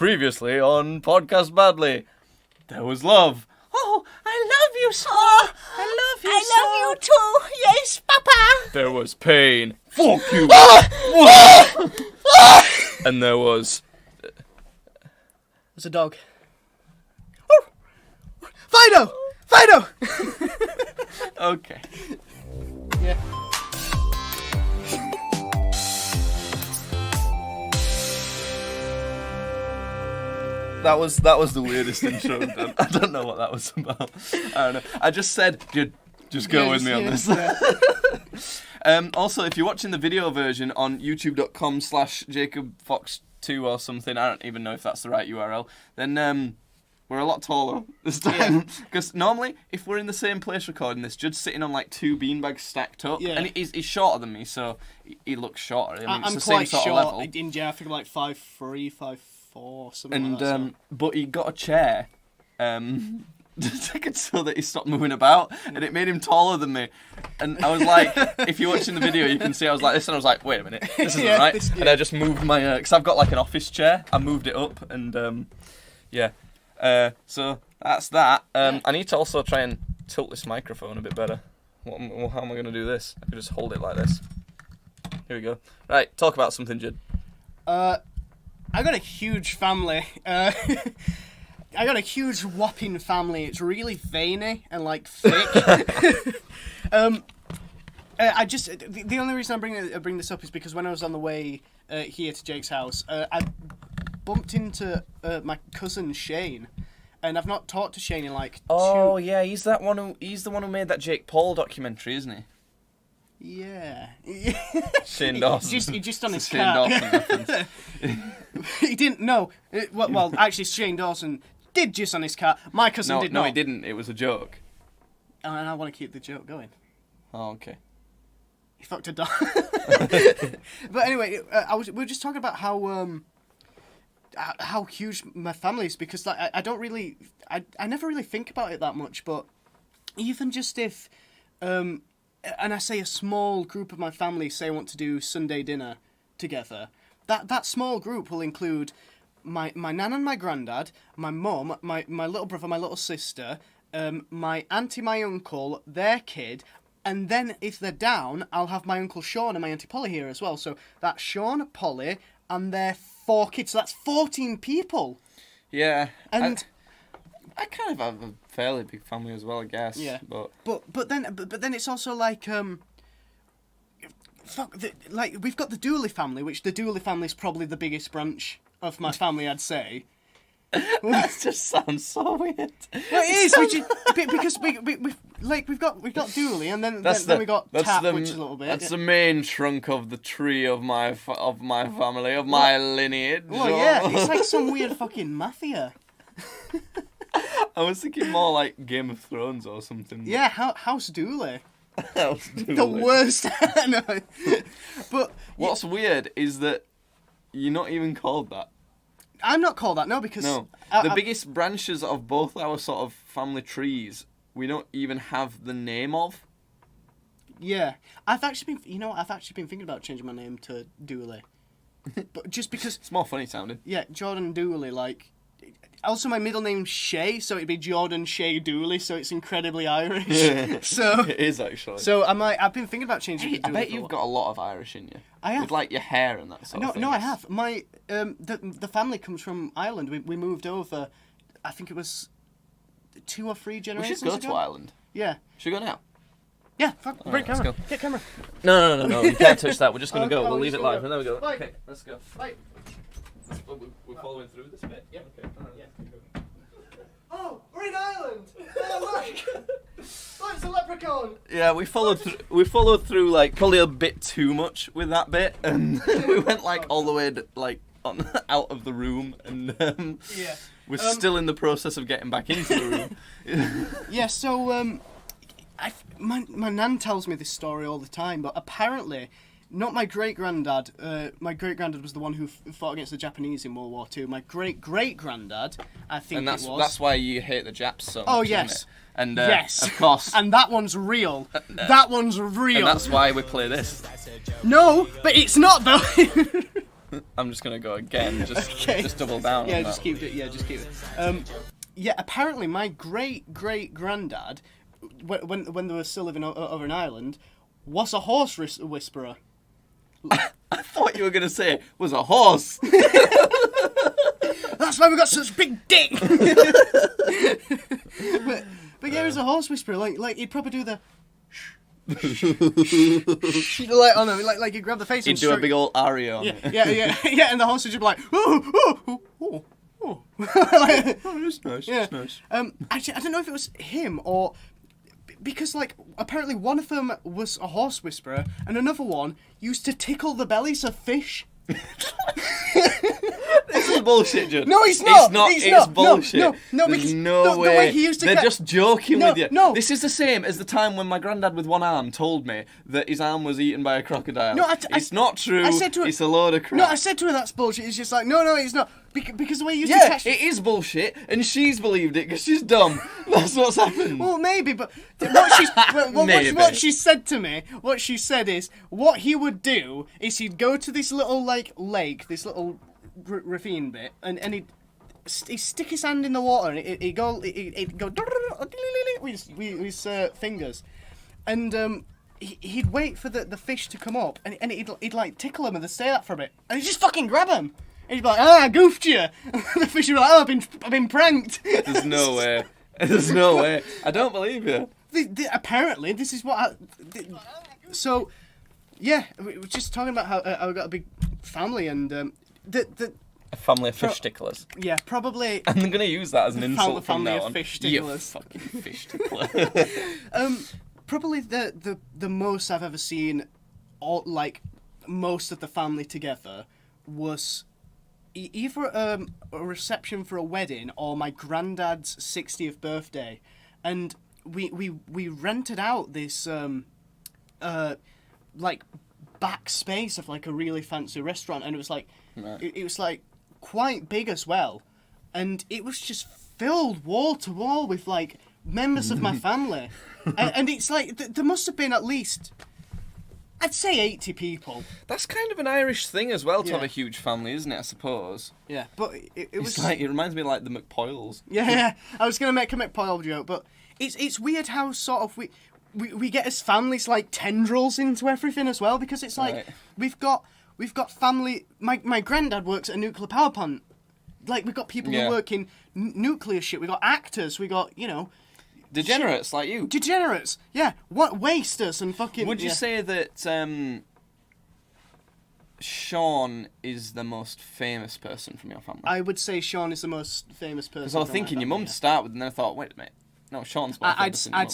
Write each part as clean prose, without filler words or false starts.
Previously on Podcast Badly, there was love. Oh, I love you so. I love you so. I love you too. Yes, Papa. There was pain. Fuck you. And there was... There's a dog. Fido! Fido! Okay. Yeah. That was the weirdest intro I've done. I don't know what that was about. I don't know. I just said, just go with me on this. Yeah. Also, if you're watching the video version on youtube.com/JacobFox2 or something, I don't even know if that's the right URL, then we're a lot taller this time. Because normally, if we're in the same place recording this, Judd's sitting on like two beanbags stacked up, and he's shorter than me, so he looks shorter. I mean, I'm it's the quite same sort short. of level. In jail, I think I'm like 5'3", 5'4", something like that. And but he got a chair. So that he stopped moving about, and it made him taller than me. And I was like, if you're watching the video, you can see I was like this, and I was like, wait a minute, this isn't right. And I just moved my, because I've got like an office chair, I moved it up, and so that's that. I need to also try and tilt this microphone a bit better. How am I going to do this? I can just hold it like this. Here we go. Right, talk about something, Judd. I got a huge family. I got a huge whopping family. It's really veiny and like thick. I just the only reason I bring this up is because when I was on the way here to Jake's house, I bumped into my cousin Shane, and I've not talked to Shane in like Oh yeah, he's the one who made that Jake Paul documentary, isn't he? Yeah. Shane Dawson. He just on his Shane car. Dawson reference. He didn't. No. Well, actually, Shane Dawson did just on his car. My cousin did not. No, he didn't. It was a joke. And I want to keep the joke going. Oh, okay. He fucked a dog. But anyway, we were just talking about how huge my family is, because like, I never really think about it that much, but even just if, and I say a small group of my family say want to do Sunday dinner together, that small group will include my nan and my granddad, my mum, my little brother, my little sister, my auntie, my uncle, their kid, and then if they're down, I'll have my uncle Sean and my auntie Polly here as well. So that's Sean, Polly, and their 4 kids. So that's 14 people. Yeah. And I kind of have a fairly big family as well, I guess. yeah. But then it's also like we've got the Dooley family, which the Dooley family is probably the biggest branch of my family, I'd say. That just sounds so weird. Well, it is, because we've got Dooley, and then we got Tap, which is a little bit. That's the main trunk of the tree of my family, of my lineage. Well, yeah, it's like some weird fucking mafia. I was thinking more like Game of Thrones or something. Yeah, House Dooley. House Dooley. The worst. No. But what's weird is that you're not even called that. I'm not called that, no, because... No. The biggest branches of both our sort of family trees, we don't even have the name of. Yeah. I've actually been thinking about changing my name to Dooley. But just because... It's more funny sounding. Yeah, Jordan Dooley, like... Also, my middle name's Shay, so it'd be Jordan Shay Dooley, so it's incredibly Irish. So it is, actually. So I've been thinking about changing it to Dooley. I bet you've got a lot of Irish in you. I have. With, like, your hair and that sort of thing. No, I have. My the family comes from Ireland. We moved over, I think it was 2 or 3 generations ago. We should go to Ireland. Yeah. Should we go now? Yeah, bring camera. Let's go. Get camera. No. You can't touch that. We're just going to go. We'll leave it live. Go. And there we go. Bye. Okay, let's go. Bye. We're following through this bit? Yep. Okay. Yeah. Oh, we're in Ireland! Oh, look! Oh, it's a leprechaun! Yeah, we followed through like probably a bit too much with that bit, and we went like all the way out of the room, and we're still in the process of getting back into the room. Yeah, so my nan tells me this story all the time, but apparently, not my great-granddad. My great-granddad was the one who fought against the Japanese in World War II. My great-great-granddad, I think and that's, it was. That's why you hate the Japs so much, Oh, yes. isn't it? And, yes. Of course. And that one's real. That one's real. And that's why we play this. No, but it's not, though. I'm just gonna go again. Okay. Just double down. Yeah, on just that. keep it. Yeah, just keep it. Yeah, apparently my great granddad, when they were still living over in Ireland, was a horse whisperer. I thought you were gonna say was a horse. That's why we got such big dick. but yeah, he was a horse whisperer. Like he'd probably do the. Like on him, like you grab the face. He'd and do a big old aria on it. Yeah, and the horse would just be like, oh. Oh, that's nice. Yeah. That's nice. Actually, I don't know if it was him or because like apparently one of them was a horse whisperer and another one used to tickle the bellies of fish. This is bullshit, Judd. No, it's not. It's not. It's It's not. bullshit. No, There's because no the way. way he used to They're get- just joking No, with you. no. This is the same as the time when my granddad with one arm told me that his arm was eaten by a crocodile. No, it's not true. I said to her, it's a load of crap. No, I said to her that's bullshit. It's just like no, it's not because the way you used to Yeah, catch. it is bullshit, and she's believed it because she's dumb. That's what's happened. Well, maybe, but what Maybe. she said to me, what she said is, what he would do is he'd go to this little like lake, this little ravine bit, and he'd stick his hand in the water, and he'd go with his fingers, and he'd wait for the fish to come up, and he'd like tickle him and they'd stay that for a bit, and he'd just fucking grab him. And he'd be like, I goofed you. The fish would be like, I've been pranked. There's no way. There's no way. I don't believe you. Apparently, this is what. So, yeah, we were just talking about how I've got a big family and A family of fish sticklers. yeah, probably. I'm gonna use that as an insult from family now of on. fish You sticklers. fucking fish stickler. Probably the most I've ever seen, all like most of the family together was either a reception for a wedding or my granddad's 60th birthday, and we rented out this like back space of like a really fancy restaurant, and it was like it was like quite big as well, and it was just filled wall to wall with like members of my family, and it's like there must have been at least, I'd say 80 people. That's kind of an Irish thing as well to Yeah. have a huge family, isn't it? I suppose. Yeah, but it was It's like it reminds me of like the McPoyles. Yeah, I was gonna make a McPoyle joke, but it's weird how sort of we get as families like tendrils into everything as well, because it's like Right. we've got family. My granddad works at a nuclear power plant. Like we've got people Yeah. who work in nuclear shit. We got actors. We got Degenerates like you. degenerates. Yeah, what wasters and fucking. Would you yeah. say that Sean is the most famous person from your family? I would say Sean is the most famous person. Because I was from my thinking your family, mum to start with, and then I thought, wait a minute, no, Sean's more famous than your mum.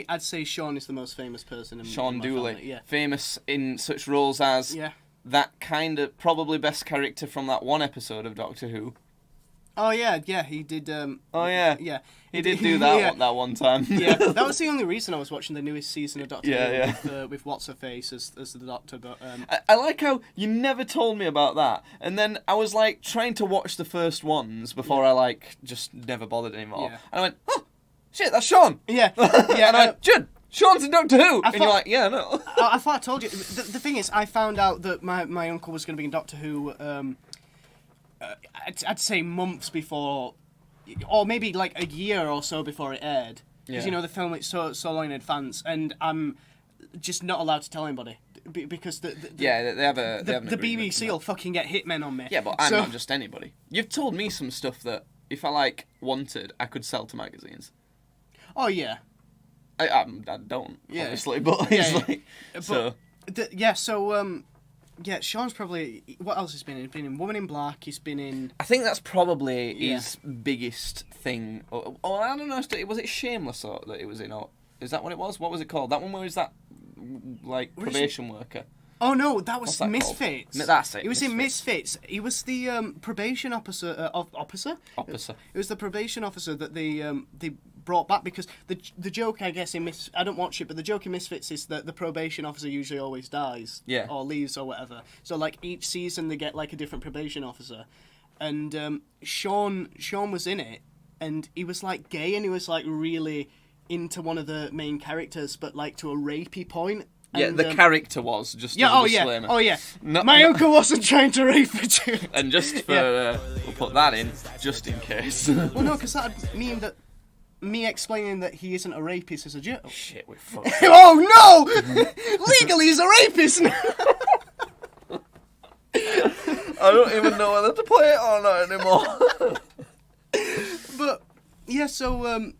I'd say Sean is the most famous person in Sean my Dooley, family. Yeah. famous in such roles as Yeah. that kind of probably best character from that one episode of Doctor Who. Oh yeah, he did. Oh yeah, Yeah, he did do that yeah. that one time. Yeah, that was the only reason I was watching the newest season of Doctor Yeah, Who with what's her face as the Doctor. But I like how you never told me about that, and then I was like trying to watch the first ones before I like just never bothered anymore. Yeah. And I went, oh shit, that's Sean. yeah, And I went, Judd, Sean's in Doctor Who, and you're thought- like, yeah, no. I thought I told you. The thing is, I found out that my uncle was going to be in Doctor Who. I'd say months before, or maybe like a year or so before it aired. Because Yeah. they film it so long in advance, and I'm just not allowed to tell anybody because the Yeah, they have a the BBC will fucking get hitmen on me. Yeah, but I'm So- not just anybody. You've told me some stuff that if I like wanted, I could sell to magazines. Oh yeah. I don't, Yeah. obviously, but Yeah, it's yeah. like so. Yeah, Sean's probably. What else has been in? He's been in Woman in Black. He's been in. I think that's probably Yeah. his biggest thing. Or I don't know. Was it Shameless or that it was in? Or is that what it was? What was it called? That one where he's that like What is probation worker. Oh no, that was What's that called? Misfits. That's it, He was in Misfits. Misfits. He was the probation officer. Officer. Officer. It was the probation officer that they brought back because the joke I guess in I don't watch it, but the joke in Misfits is that the probation officer usually always dies. Yeah. Or leaves or whatever. So like each season they get like a different probation officer, and Sean was in it, and he was like gay and he was like really into one of the main characters, but like to a rapey point. Yeah, the character was just Yeah, as a disclaimer. oh yeah. My uncle wasn't trying to rape a dude. And just for, we'll put that in, just in case. Well, no, because that would mean that me explaining that he isn't a rapist is a joke. Shit, we're fucked. Oh no! Legally, he's a rapist now. I don't even know whether to play it or not anymore. But yeah, so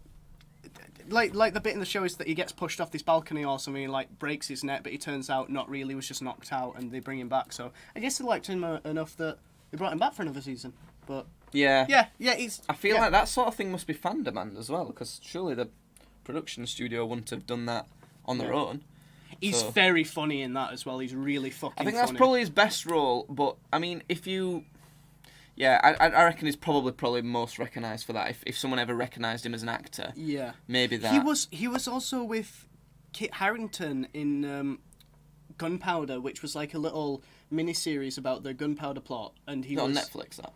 like the bit in the show is that he gets pushed off this balcony or something, and like breaks his neck, but he turns out not really, was just knocked out, and they bring him back. So I guess they liked him enough that they brought him back for another season. But yeah, he's. I feel like that sort of thing must be fan demand as well, because surely the production studio wouldn't have done that on their own. He's very funny in that as well. He's really fucking funny. I think that's probably his best role, but I mean, if you... Yeah, I reckon he's probably most recognised for that. If someone ever recognised him as an actor, maybe that. He was also with Kit Harington in Gunpowder, which was like a little mini-series about the gunpowder plot. And he was on Netflix, that?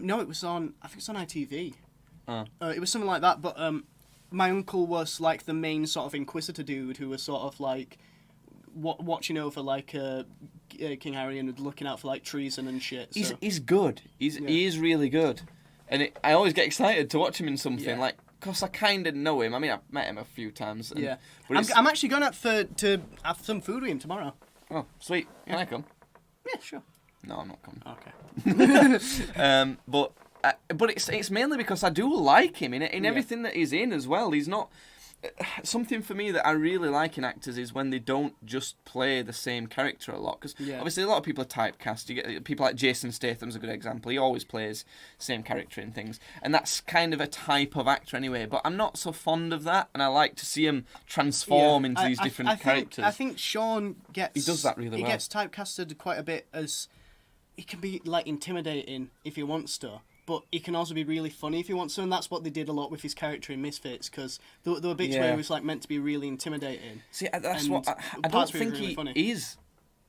No, it was on... I think it's on ITV. Oh. It was something like that, but my uncle was like the main sort of inquisitor dude who was sort of like... watching over like King Harry and looking out for like treason and shit. So. He's good. He is really good, and I always get excited to watch him in something like. Cause I kind of know him. I mean, I've met him a few times. And, but I'm actually going out to have some food with him tomorrow. Oh, sweet! Can I come? Yeah, sure. No, I'm not coming. Okay. But it's mainly because I do like him in everything that he's in as well. He's not. Something for me that I really like in actors is when they don't just play the same character a lot. Because obviously a lot of people are typecast. You get people like Jason Statham's a good example. He always plays same character in things, and that's kind of a type of actor anyway. But I'm not so fond of that, and I like to see him transform into these different characters. I think Sean gets... He does that really well. He gets typecasted quite a bit as... He can be like intimidating if he wants to. But he can also be really funny if he wants to, and that's what they did a lot with his character in Misfits, because there were bits where he was like meant to be really intimidating. See, that's what I don't think he is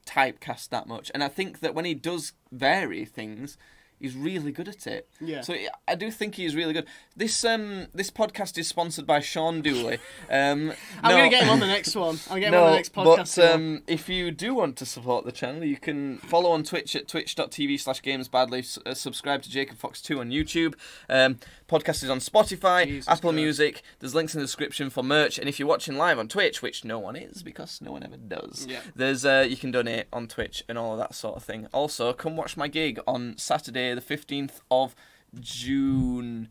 typecast that much, and I think that when he does vary things, he's really good at it. Yeah. So I do think he's really good. This podcast is sponsored by Sean Dooley. I'm going to get him on the next one. I'll get him on the next podcast. But if you do want to support the channel, you can follow on Twitch at twitch.tv/gamesbadly. Subscribe to Jacob Fox 2 on YouTube. Podcast is on Spotify, Apple Music. There's links in the description for merch. And if you're watching live on Twitch, which no one is because no one ever does, there's you can donate on Twitch and all of that sort of thing. Also, come watch my gig on Saturday, the 15th of June,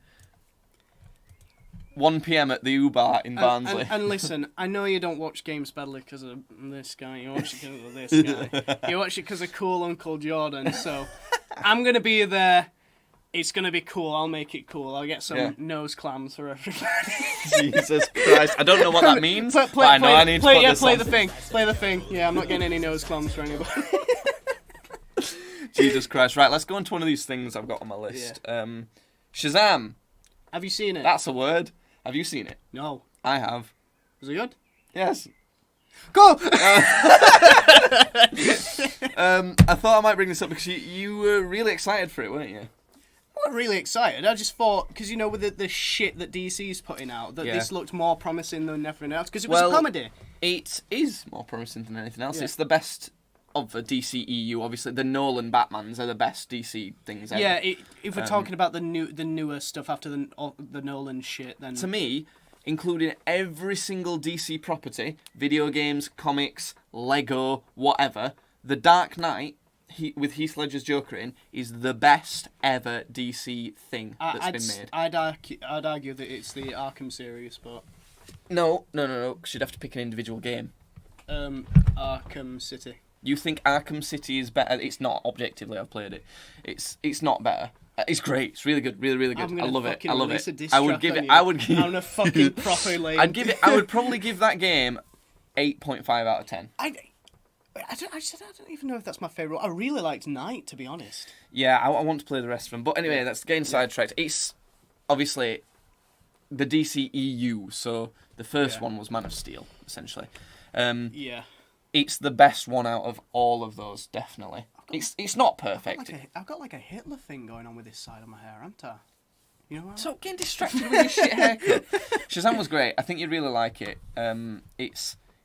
1 p.m. at the U-Bar in Barnsley. And listen, I know you don't watch Games Badly because of this guy. You watch it because of this guy. You watch it because of cool Uncle Jordan. So I'm going to be there. It's going to be cool. I'll make it cool. I'll get some nose clams for everybody. Jesus Christ. I don't know what that means, but I know I need to put this play on. the thing. Play the thing. Yeah, I'm not getting any nose clams for anybody. Jesus Christ. Right, let's go on to one of these things I've got on my list. Shazam. Have you seen it? That's a word. Have you seen it? No. I have. Was it good? Yes. Go! I thought I might bring this up because you were really excited for it, weren't you? I wasn't really excited. I just thought, because with the shit that DC's putting out, that this looked more promising than everything else, because it was a comedy. It is more promising than anything else. Yeah. It's the best of the DCEU. Obviously, the Nolan Batmans are the best DC things ever. Yeah, if we're talking about the newer stuff after the Nolan shit, then... To me, including every single DC property, video games, comics, Lego, whatever, The Dark Knight, with Heath Ledger's Joker in, is the best ever DC thing that's been made. I'd argue that it's the Arkham series, but... No, because you'd have to pick an individual game. Arkham City. You think Arkham City is better? It's not, objectively. I've played it. It's not better. It's great. It's really good. Really, really good. I love it. I love it. I would give it. I'm gonna fucking properly. I'd give it. I would probably give that game 8.5 out of 10. I don't even know if that's my favourite. I really liked Night, to be honest. Yeah, I want to play the rest of them. But anyway, that's getting sidetracked. It's obviously the DCEU, so the first one was Man of Steel, essentially. It's the best one out of all of those, definitely. It's not perfect. I've got like a Hitler thing going on with this side of my hair, haven't I? You know what? So getting distracted with your shit haircut. Shazam was great. I think you'd really like it.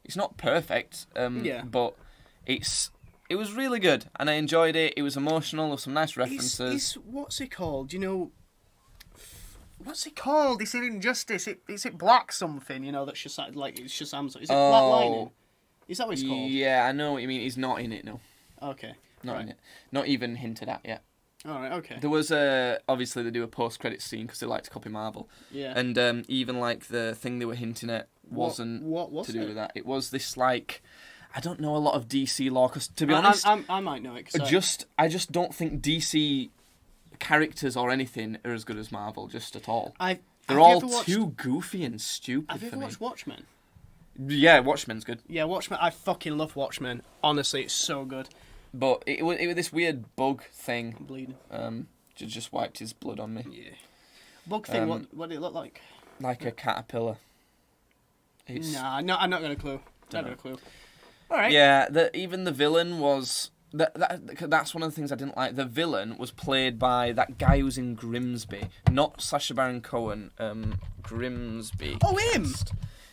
It's not perfect, but it was really good, and I enjoyed it. It was emotional, with some nice references. What's it called? You know, what's it called? It's in Injustice. Is it Black something? You know, that's just like it's Shazam's. Is it Black Lightning? Is that what it's called? Yeah, I know what you mean. He's not in it, no. Okay. Not in it. Not even hinted at yet. All right. Okay. There was obviously they do a post-credit scene because they like to copy Marvel. Yeah. And even like the thing they were hinting at wasn't what to do with that. It was this like. I don't know a lot of DC lore, because to be honest, I might know it. I just don't think DC characters or anything are as good as Marvel, just at all. They're all too goofy and stupid for me. Have you ever watched Watchmen? Yeah, Watchmen's good. Yeah, Watchmen. I fucking love Watchmen. Honestly, it's so good. But it was this weird bug thing. I'm bleeding. Just wiped his blood on me. Yeah. Bug thing. What did it look like? Like a caterpillar. Nah, no, I'm not gonna clue. Not gonna clue. All right. Yeah, even the villain was that's one of the things I didn't like. The villain was played by that guy who's in Grimsby, not Sacha Baron Cohen. Grimsby. Oh, him.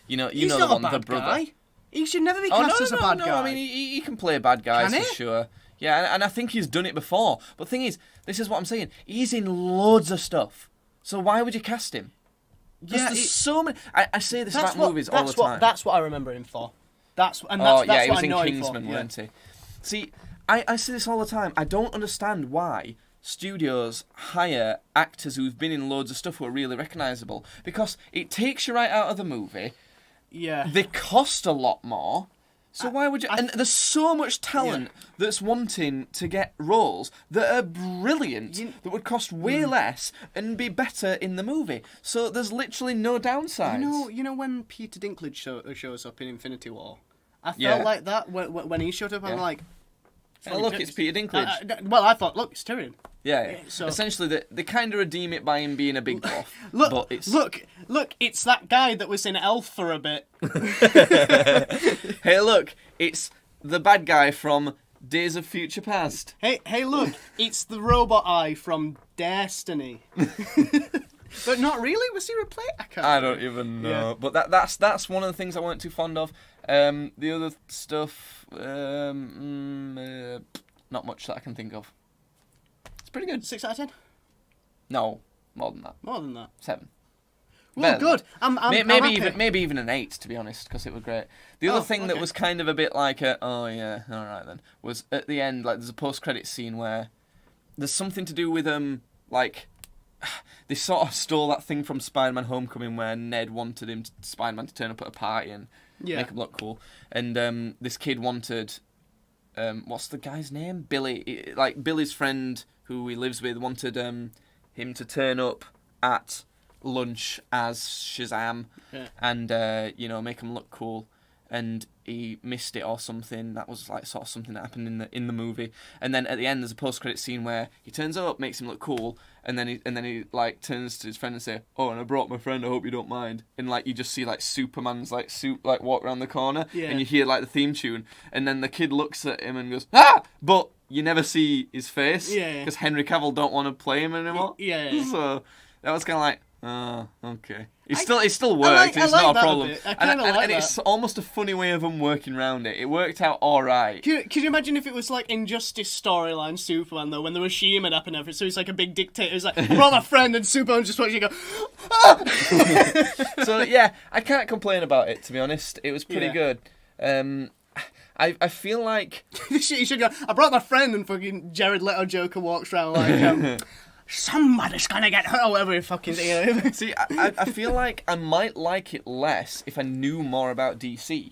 You know He's the not one, a bad the brother. Guy. He should never be cast as a bad guy. I mean, he can play bad guys for sure. Yeah, and I think he's done it before. But the thing is, this is what I'm saying. He's in loads of stuff. So why would you cast him? There's so many. I say this about movies all the time. That's what I remember him for. He was in Kingsman, weren't he? See, I say this all the time. I don't understand why studios hire actors who've been in loads of stuff who are really recognisable, because it takes you right out of the movie. Yeah. They cost a lot more. So why would you... And there's so much talent that's wanting to get roles that are brilliant, that would cost way less and be better in the movie. So there's literally no downsides. You know when Peter Dinklage shows up in Infinity War? I felt like that when he showed up. I'm like... Oh, look, it's Peter Dinklage. Well, I thought, look, it's Tyrion. Yeah. So essentially, they kind of redeem it by him being a big dwarf. Look, it's that guy that was in Elf for a bit. Hey, look, it's the bad guy from Days of Future Past. Hey, look, it's the robot eye from Destiny. But not really. Was he replaced? I don't even know. Yeah. But that's one of the things I weren't too fond of. The other stuff, not much that I can think of. It's pretty good. 6 out of 10? No, more than that. More than that. 7. Well, good. Maybe even an 8, to be honest, because it was great. The other thing that was kind of a bit like all right then, was at the end, like, there's a post-credit scene where there's something to do with like, they sort of stole that thing from Spider-Man Homecoming where Ned wanted Spider-Man to turn up at a party and make him look cool. And this kid wanted, what's the guy's name? Billy. Like, Billy's friend who he lives with wanted him to turn up at lunch as Shazam and, make him look cool. And he missed it or something. That was like sort of something that happened in the movie. And then at the end, there's a post-credit scene where he turns up, makes him look cool, and then he like turns to his friend and say, "Oh, and I brought my friend. I hope you don't mind." And like you just see like Superman's like suit like walk around the corner, and you hear like the theme tune, and then the kid looks at him and goes, "Ah!" But you never see his face because Henry Cavill don't want to play him anymore. So that was kind of like. Oh, okay. It still worked. It's not a problem. And it's almost a funny way of them working around it. It worked out all right. Could you imagine if it was like Injustice storyline Superman though, when there was She-Man up and everything? So he's like a big dictator. He's like, "We're all my friend," and Superman just watching you go. Ah! So yeah, I can't complain about it. To be honest, it was pretty good. I feel like you should go. "I brought my friend," and fucking Jared Leto Joker walks around like. Somebody's gonna get hurt or whatever fucking thing. See, I feel like I might like it less if I knew more about DC.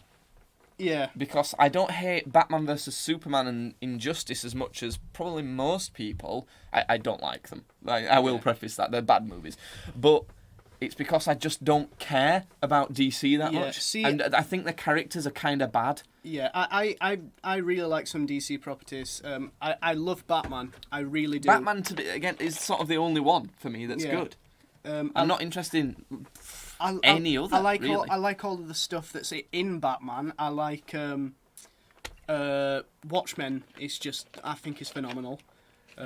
Yeah. Because I don't hate Batman vs Superman and Injustice as much as probably most people. I don't like them. I will preface that. They're bad movies. But it's because I just don't care about DC that much. See, and I think the characters are kind of bad. Yeah, I really like some DC properties. I love Batman. I really do. Batman, again, is sort of the only one for me that's good. I'm not interested in any other. I like all of the stuff that's in Batman. I like Watchmen. I think is phenomenal.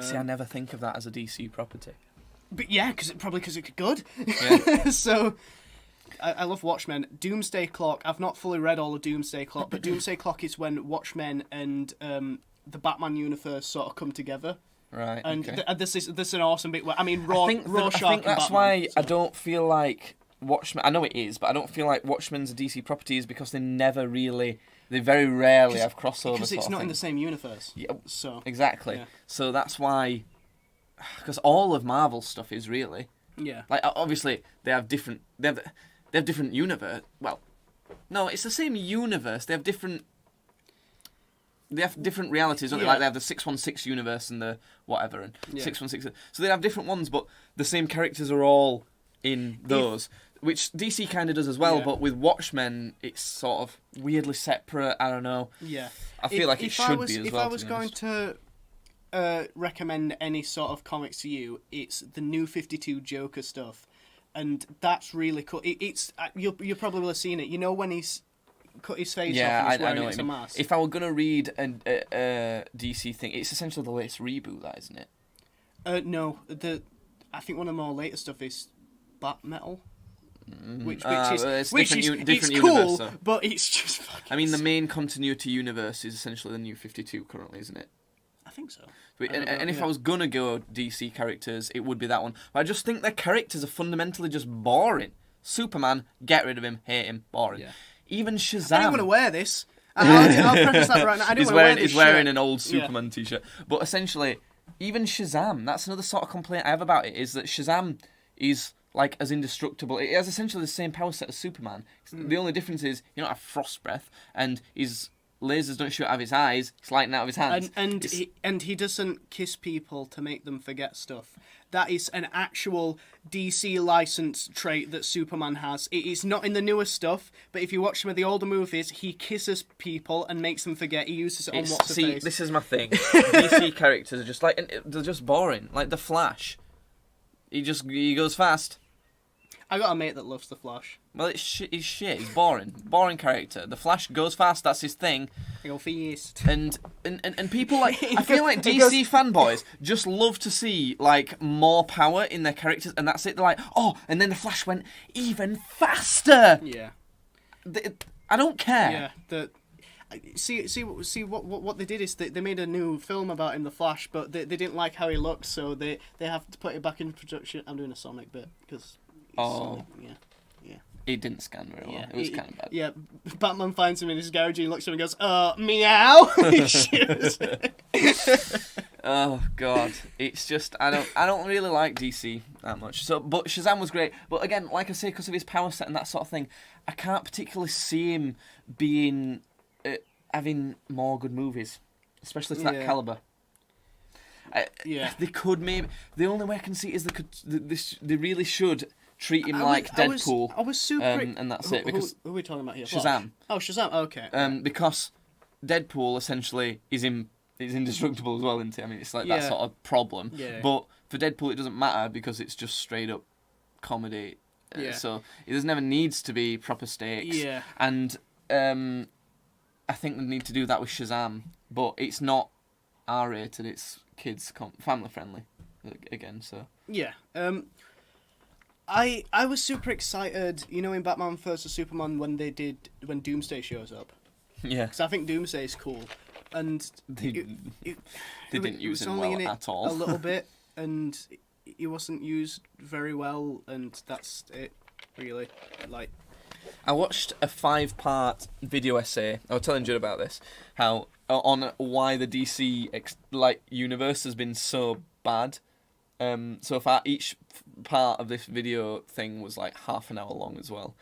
See, I never think of that as a DC property. But yeah, because it's good. Yeah. So, I love Watchmen. Doomsday Clock. I've not fully read all of Doomsday Clock, but Doomsday Clock is when Watchmen and the Batman universe sort of come together. Right. And okay. This is an awesome bit. Where, I mean, I think that's Batman, why I don't feel like Watchmen. I know it is, but I don't feel like Watchmen's a DC property is because they very rarely have crossover. Because it's not in the same universe. Yeah, so exactly. Yeah. So that's why, because all of Marvel's stuff is really like obviously they have different universe. Well, no, it's the same universe. They have different realities, don't they? Like they have the 616 universe and the whatever and 616. So they have different ones, but the same characters are all in those, which DC kind of does as well. But with Watchmen, it's sort of weirdly separate. I don't know. Yeah, I feel like it should be as if well. If I was going to recommend any sort of comics to you, it's the New 52 Joker stuff, and that's really cool. It's you probably will have seen it. You know when he's cut his face off and he's wearing it as a mask. If I were going to read a DC thing, it's essentially the latest reboot, that isn't it? No, I think one of the more later stuff is Bat Metal. Which is cool, universe, but it's just fucking... I mean, the main continuity universe is essentially the New 52 currently, isn't it? I think so. And if I was going to go DC characters, it would be that one. But I just think their characters are fundamentally just boring. Superman, get rid of him, hate him, boring. Yeah. Even Shazam... I didn't want to wear this. I'll preface that right now. I didn't want to wear this He's wearing an old Superman t-shirt. But essentially, even Shazam, that's another sort of complaint I have about it, is that Shazam is... like as indestructible. It has essentially the same power set as Superman. The only difference is you don't have frost breath, and his lasers don't shoot out of his eyes. It's lighting out of his hands. And he doesn't kiss people to make them forget stuff. That is an actual DC license trait that Superman has. It is not in the newer stuff, but if you watch some of the older movies, he kisses people and makes them forget. He uses it on what's-her-face. This is my thing. DC characters are just they're just boring. Like the Flash, he goes fast. I got a mate that loves the Flash. Well, he's shit. He's boring. Boring character. The Flash goes fast. That's his thing. He go fast. And people like I feel like DC fanboys just love to see like more power in their characters, and that's it. They're like, oh, and then the Flash went even faster. Yeah. I don't care. Yeah. See what they did is they made a new film about him, The Flash, but they didn't like how he looked, so they have to put it back in production. I'm doing a Sonic bit because. Oh. Sonic, yeah. It didn't scan very well. It was kind of bad. Yeah, Batman finds him in his garage and he looks at him and goes, meow! He shoots. Oh god, it's just I don't really like DC that much. So, but Shazam was great. But again, like I say, because of his power set and that sort of thing, I can't particularly see him being having more good movies, especially to that caliber. They could maybe. The only way I can see it is they really should treat him like Deadpool. I was super... and that's it. Because who are we talking about here? Shazam. Flash? Oh, Shazam. Okay. Because Deadpool essentially is indestructible as well, isn't it? I mean, it's like that sort of problem. Yeah. But for Deadpool, it doesn't matter because it's just straight up comedy. So it never needs to be proper stakes. Yeah. And I think they need to do that with Shazam, but it's not R-rated. It's kids, family friendly. Again, so yeah. I was super excited, in Batman vs Superman when Doomsday shows up. Yeah. Because I think Doomsday is cool, and they didn't use him well at all. A little bit, and he wasn't used very well, and that's it. Really, I watched a 5-part video essay. I was telling Judd about this. How on why the DC universe has been so bad. So far, each part of this video thing was like half an hour long as well,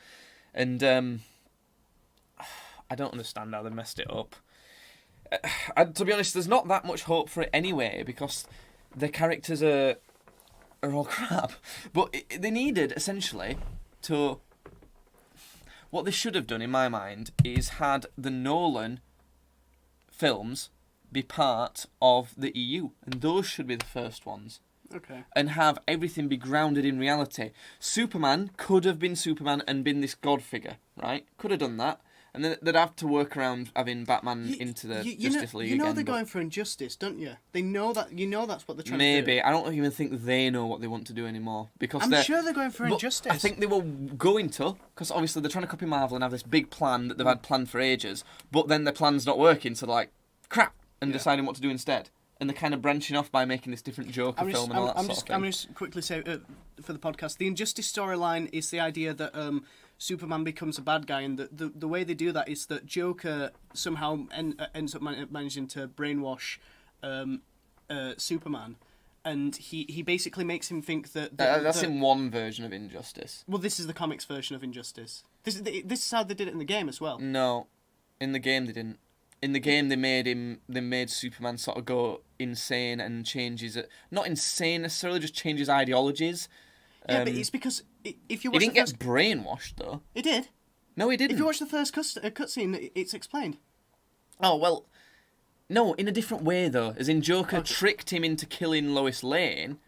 and I don't understand how they messed it up. To be honest, there's not that much hope for it anyway because the characters are all crap. But they needed essentially to. What they should have done, in my mind, is had the Nolan films be part of the EU, and those should be the first ones. Okay. And have everything be grounded in reality. Superman could have been Superman and been this god figure, right? Could have done that. And then they'd have to work around having Batman into the Justice League You know again, they're but going for injustice, don't you? They know that. You know that's what they're trying to do. maybe. I don't even think they know what they want to do anymore. Because I'm sure they're going for but injustice. I think they were going to, because obviously they're trying to copy Marvel and have this big plan that they've had planned for ages, but then their plan's not working, so they're like, crap, and deciding what to do instead. And they're kind of branching off by making this different Joker film and all that sort of thing. I'm just quickly say for the podcast, the Injustice storyline is the idea that Superman becomes a bad guy, and the way they do that is that Joker somehow ends up managing to brainwash Superman, and he basically makes him think that... That's in one version of Injustice. Well, this is the comics version of Injustice. This is how they did it in the game as well. No, in the game they didn't. In the game, they made Superman sort of go insane and changes it. Not insane necessarily, just changes ideologies. Yeah, but it's because if you watch he didn't get brainwashed though. It did. No, he didn't. If you watch the first cutscene, it's explained. Oh well, no, in a different way though. As in, Joker tricked him into killing Lois Lane,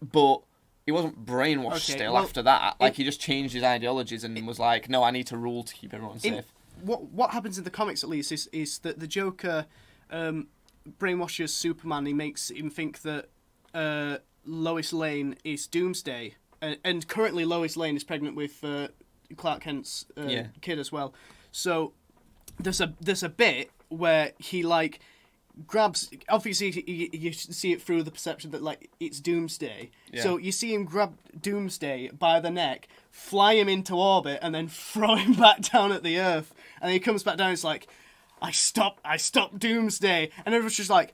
but he wasn't brainwashed after that. Like he just changed his ideologies and was like, "No, I need to rule to keep everyone safe." What happens in the comics, at least, is that the Joker brainwashes Superman. He makes him think that Lois Lane is Doomsday, and currently Lois Lane is pregnant with Clark Kent's kid as well. So there's a bit where he like grabs. Obviously, you see it through the perception that like it's Doomsday. Yeah. So you see him grab Doomsday by the neck, fly him into orbit, and then throw him back down at the Earth. And then he comes back down. And it's like, I stopped Doomsday, and everyone's just like,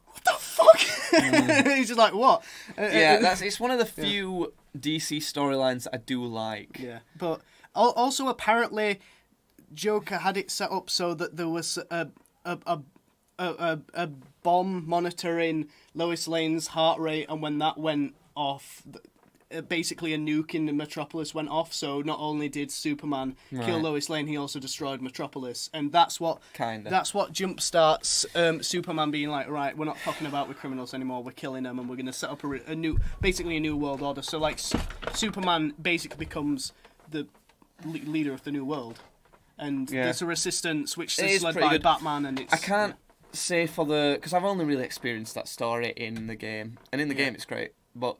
what the fuck? He's just like, what? It's one of the few DC storylines that I do like. Yeah, but also apparently, Joker had it set up so that there was a bomb monitoring Lois Lane's heart rate, and when that went off, basically a nuke in the Metropolis went off. So not only did Superman kill Lois Lane, he also destroyed Metropolis, and that's what jumpstarts Superman being like, right, we're not talking about with criminals anymore, we're killing them, and we're going to set up a new world order. So like Superman basically becomes the leader of the new world, and there's a resistance which is led by good. Batman, and it's... I can't say because I've only really experienced that story in the game, and in the game it's great, but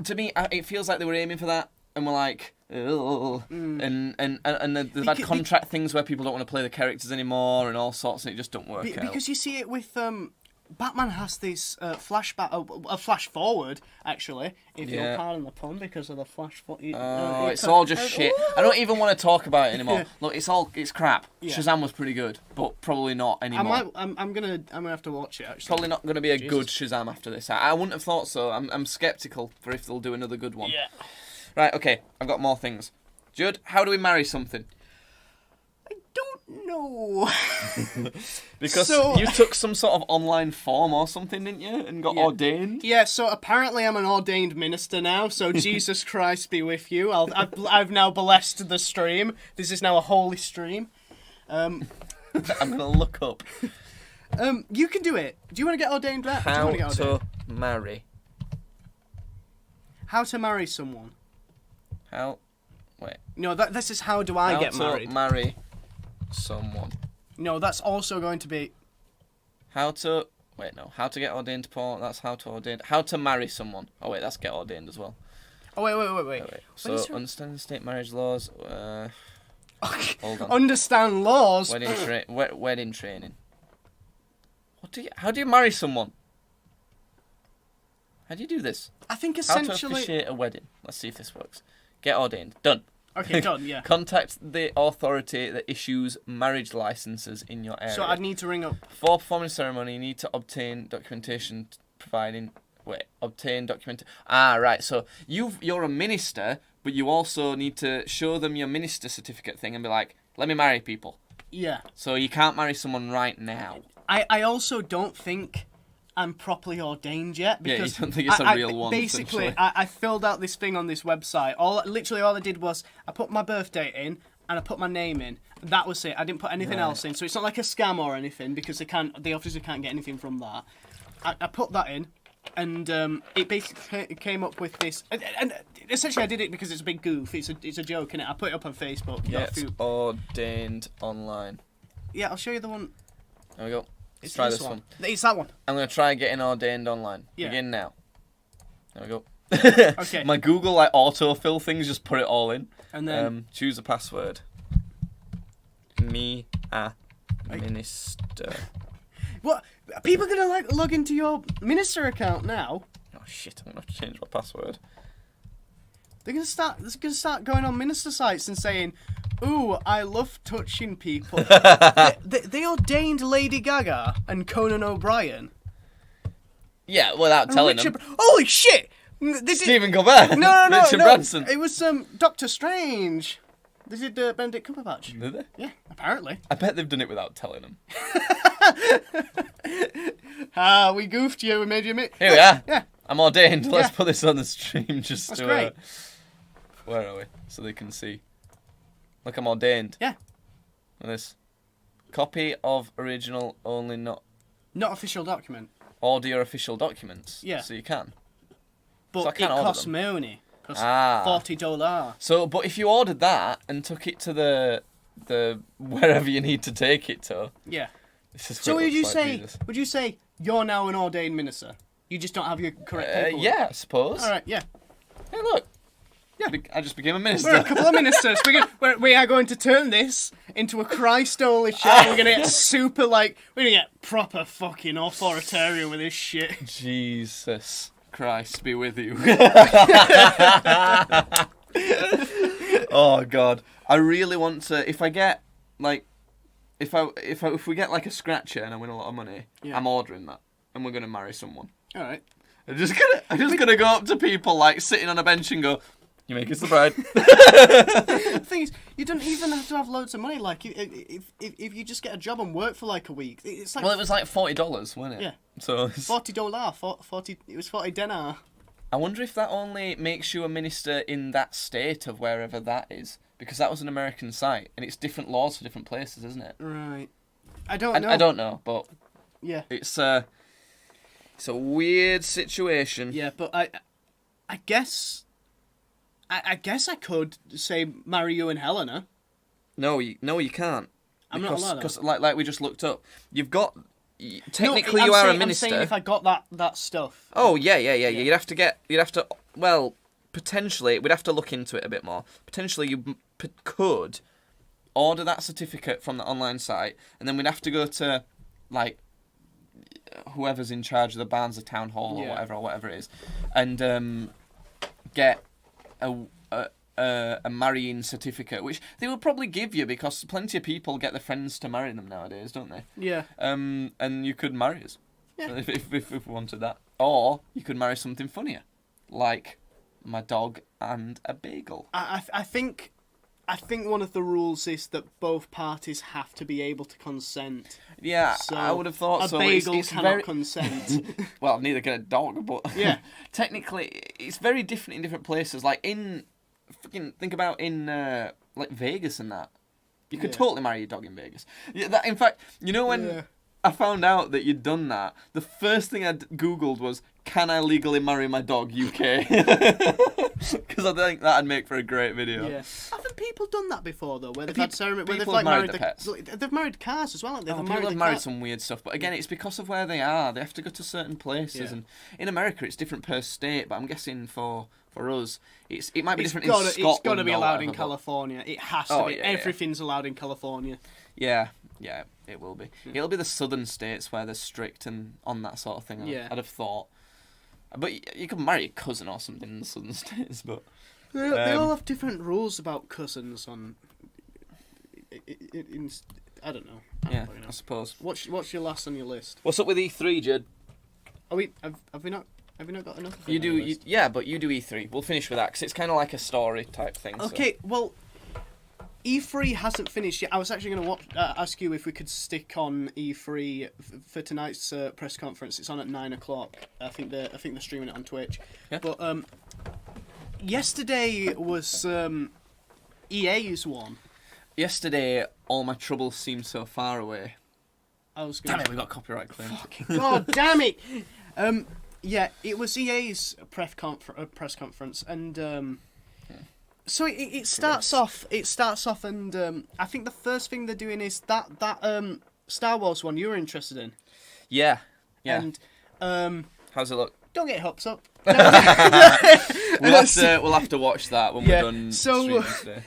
to me it feels like they were aiming for that, and we're like, and they've had contract things where people don't want to play the characters anymore and all sorts, and it just don't work out. Because you see it with Batman has this flashback, a flash forward, actually, if you'll pardon the pun, because of the flash forward. It's all just shit. I don't even want to talk about it anymore. Look, it's crap. Yeah. Shazam was pretty good, but probably not anymore. I'm gonna have to watch it, actually. Probably not gonna be a good Shazam after this. I wouldn't have thought so. I'm skeptical for if they'll do another good one. Yeah. Right. Okay. I've got more things. Judd, how do we marry something? No. Because you took some sort of online form or something, didn't you? And got ordained? Yeah, so apparently I'm an ordained minister now, so Jesus Christ be with you. I've now blessed the stream. This is now a holy stream. I'm going to look up. You can do it. Do you want to get ordained? How to marry. How to marry someone. Wait. No, this is how do I get married. How to marry someone. No, that's also going to be... How to get ordained to Paul, that's how to ordain. How to marry someone. Oh wait, that's get ordained as well. Oh wait. So, understand state marriage laws. Hold on. Understand laws? Wedding training. How do you marry someone? How do you do this? I think essentially... How to officiate a wedding. Let's see if this works. Get ordained. Done. Okay, done, yeah. Contact the authority that issues marriage licenses in your area. So I'd need to ring up... For performing ceremony, you need to obtain documentation right. So you're a minister, but you also need to show them your minister certificate thing and be like, let me marry people. Yeah. So you can't marry someone right now. I also don't think I'm properly ordained yet, because you don't think it's a real one. Basically, I filled out this thing on this website. All I did was I put my birth date in and I put my name in. That was it. I didn't put anything else in, so it's not like a scam or anything, because the officer can't get anything from that. I put that in, and it basically came up with this. And essentially, I did it because it's a big goof. It's a joke, innit? I put it up on Facebook. Yeah, it's ordained online. Yeah, I'll show you the one. There we go. Let's try this one. It's that one. I'm going to try getting ordained online. Yeah. Begin now. There we go. Okay. My Google like autofill things, just put it all in. And then choose a password. Me a minister. What? Are people gonna like log into your minister account now? Oh shit! I'm gonna have to change my password. They're gonna start going on minister sites and saying, "Ooh, I love touching people." they ordained Lady Gaga and Conan O'Brien. Yeah, without telling them. Holy shit! Stephen Colbert. No, Richard Branson. It was Doctor Strange. They did Benedict Cumberbatch. Did they? Yeah, apparently. I bet they've done it without telling them. We goofed you. We made you admit. Here we are. Yeah. I'm ordained. Let's Yeah. put this on the stream just That's to. great. Where are we? So they can see. Look, I'm ordained. Yeah. Look at this. Copy of original only, not official document. audio official documents. Yeah. So you can. But So I it can't order costs them. money. Costs Ah. $40. So, but if you ordered that and took it to the wherever you need to take it to. Yeah. This is what So it would you looks like, say? Jesus. Would you say you're now an ordained minister? You just don't have your correct paperwork. Yeah, I suppose. All right. Yeah. Hey, look. Yeah, I just became a minister. We're a couple of ministers. We are going to turn this into a Christ-only show. We're going to get super, we're going to get proper fucking authoritarian with this shit. Jesus Christ be with you. Oh God, I really want to. If I get if we get like a scratcher and I win a lot of money, Yeah. I'm ordering that, and we're gonna marry someone. All right. I'm just gonna go up to people like sitting on a bench and go, "You make us the bride." The thing is, you don't even have to have loads of money. Like, if you just get a job and work for like a week, it's like Well, it was like $40, wasn't it? Yeah. So it's- $40, 40. It was 40 dinar. I wonder if that only makes you a minister in that state of wherever that is, because that was an American site, and it's different laws for different places, isn't it? Right. I don't know. I don't know, but Yeah. it's a weird situation. Yeah, but I guess. I guess I could say marry you and Helena. No, you can't. I'm not allowed. Because like we just looked up, you've got technically No, you are a I'm minister. saying if I got that stuff. Oh yeah. You'd have to. Well, potentially we'd have to look into it a bit more. Potentially you could order that certificate from the online site, and then we'd have to go to like whoever's in charge of the Barnsley Town Hall or whatever it is, and get a marrying certificate, which they will probably give you because plenty of people get their friends to marry them nowadays, don't they? Yeah. And you could marry us, Yeah. if we wanted that, or you could marry something funnier, like my dog and a bagel. I think one of the rules is that both parties have to be able to consent. Yeah, So I would have thought a so. bagel It's cannot very... consent. Well, neither can a dog, but Yeah. technically, it's very different in different places. Like think about in like Vegas and that. You could Yeah. totally marry your dog in Vegas. Yeah, in fact, you know when Yeah. I found out that you'd done that, the first thing I googled was, "Can I legally marry my dog, UK?" Because I think that'd make for a great video. Yeah. Haven't people done that before though? Where they've People- had ceremony, where they've people like have married married their pets. They've married cars as well. Haven't they? Oh, They've people have the married car. some weird stuff, but again, it's because of where they are. They have to go to certain places, Yeah. and in America, it's different per state. But I'm guessing for us, it might be It's different gotta, in Scotland. it's got to be or allowed in whatever, but- California. It has to Oh, be. yeah, yeah. Everything's allowed in California. Yeah, it will be. It'll be the southern states where they're strict and on that sort of thing. Yeah. I'd have thought. But you could marry a cousin or something in the southern states, but They all have different rules about cousins on. I don't know. yeah, I suppose. What's your last on your list? What's up with E3, Judd? Are we? Have we not got enough? of it You on do, your list? yeah, but you do E3. We'll finish with that because it's kind of like a story type thing. so- Okay, well, E3 hasn't finished yet. I was actually going to ask you if we could stick on E3 for tonight's press conference. It's on at 9:00. I think they're streaming it on Twitch. Yeah. But yesterday was EA's one. Yesterday, all my troubles seemed so far away. I was Damn going. it, we got copyright claim. God damn it! Yeah, it was EA's press conference, and so it starts off. It starts off, and I think the first thing they're doing is that Star Wars one you were interested in. Yeah. And how's it look? Don't get hopes up. We'll have to watch that when we're done. So today.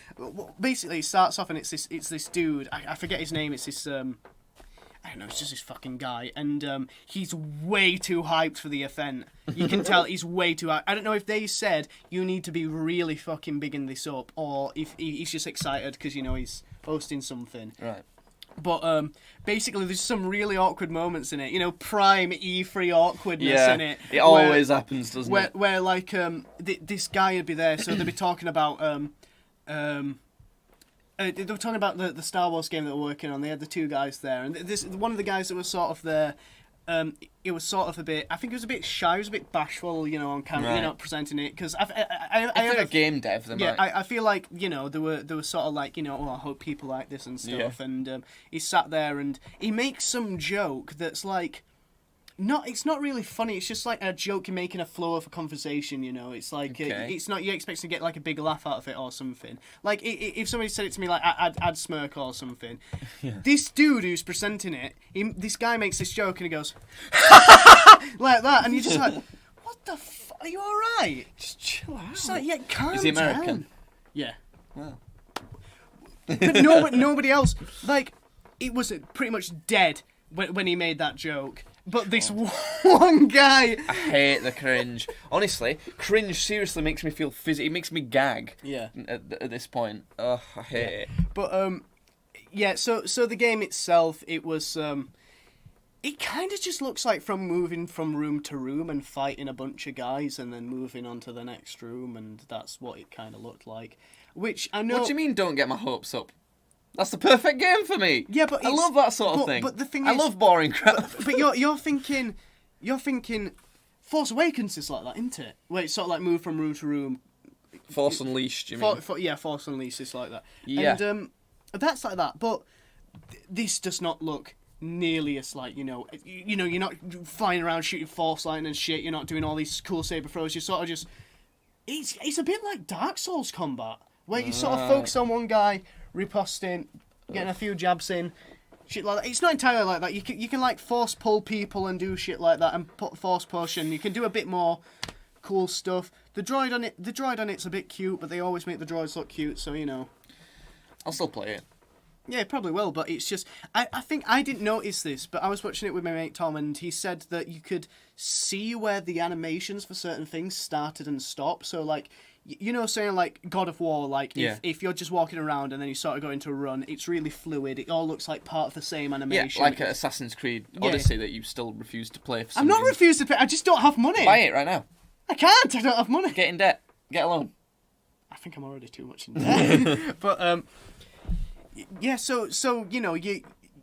basically, it starts off, and it's this dude. I forget his name. It's this I don't know. It's just this fucking guy, and he's way too hyped for the event. You can tell he's way too hyped. I don't know if they said you need to be really fucking bigging this up, or if he's just excited because he's hosting something. Right. But basically, there's some really awkward moments in it. Prime E3 awkwardness in it. It always happens, doesn't it? Where like this guy would be there, so they'd be talking about they were talking about the Star Wars game that we're working on. They had the two guys there, and one of the guys that was sort of there. It was sort of a bit. I think it was a bit shy. It was a bit bashful, on camera. Right. Not presenting it because I they're a game dev. I feel like there were sort of like I hope people like this and stuff. Yeah. And he sat there and he makes some joke that's like. It's not really funny. It's just like a joke you're making a flow of a conversation. It's like it's not you expect to get like a big laugh out of it or something. Like if somebody said it to me, like I'd smirk or something. Yeah. This dude who's presenting it, this guy makes this joke and he goes like that, and you're just like, what the fuck? Are you all right? Just chill out. Just like calm down. Is he American? Yeah. Wow. But nobody else. Like it was pretty much dead when he made that joke. But this one guy... I hate the cringe. Honestly, cringe seriously makes me feel physical. It makes me gag. Yeah. At this point. Ugh, I hate it. But, so the game itself, it was... it kind of just looks like from moving from room to room and fighting a bunch of guys and then moving on to the next room, and that's what it kind of looked like. Which I know... What do you mean, don't get my hopes up? That's the perfect game for me. Yeah, but I love that sort of thing. But the thing I is, love boring crap. But you're thinking, Force Awakens is like that, isn't it? Where it's sort of like move from room to room. Force Unleashed, you mean? Force Unleashed is like that. Yeah. And that's like that. But this does not look nearly as like you're not flying around shooting force lightning and shit. You're not doing all these cool saber throws. You're sort of just. It's a bit like Dark Souls combat, where you sort of focus on one guy. Riposting, getting a few jabs in, shit like that. It's not entirely like that. You can like force pull people and do shit like that, and force push, and you can do a bit more cool stuff. The droid on it's a bit cute, but they always make the droids look cute, so I'll still play it. Yeah, it probably will, but it's just I think I didn't notice this, but I was watching it with my mate Tom, and he said that you could see where the animations for certain things started and stopped. So like. Saying like God of War, like if you're just walking around and then you sort of go into a run, it's really fluid. It all looks like part of the same animation. Yeah, like Assassin's Creed Odyssey that you still refuse to play. For some I'm not reason. refused to play. I just don't have money. Buy it right now. I can't. I don't have money. Get in debt. Get a loan. I think I'm already too much in debt. But yeah. So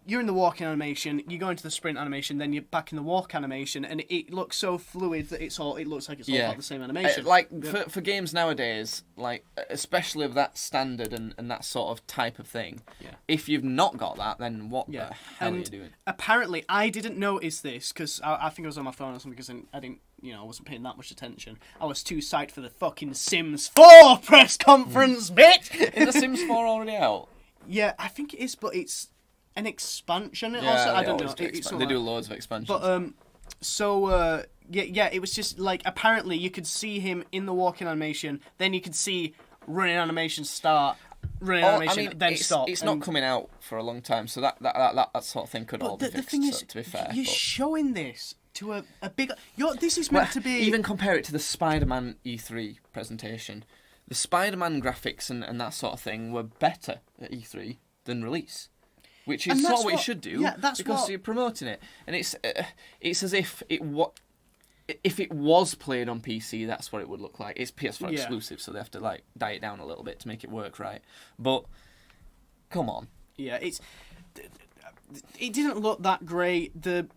you're in the walking animation, you go into the sprint animation, then you're back in the walk animation, and it looks so fluid that it looks like it's all part the same animation. For games nowadays, like especially of that standard and that sort of type of thing, if you've not got that, then what the hell are you doing? Apparently, I didn't notice this, because I think I was on my phone or something, because I didn't, I wasn't paying that much attention. I was too psyched for the fucking Sims 4 press conference, bitch! Is the Sims 4 already out? Yeah, I think it is, but it's an expansion. Yeah, I don't know. They do loads of expansions. But it was just like apparently you could see him in the walking animation, then you could see running animation start, then stop. It's not coming out for a long time, so that sort of thing could all be fixed. To be fair, you're showing this to a bigger. This is meant to be. Even compare it to the Spider-Man E3 presentation. The Spider-Man graphics and that sort of thing were better at E3 than release. Which is sort of what you should do, because you're promoting it, and it's as if it was played on PC, that's what it would look like. It's PS4 exclusive, so they have to like dye it down a little bit to make it work right. But come on, it didn't look that great. The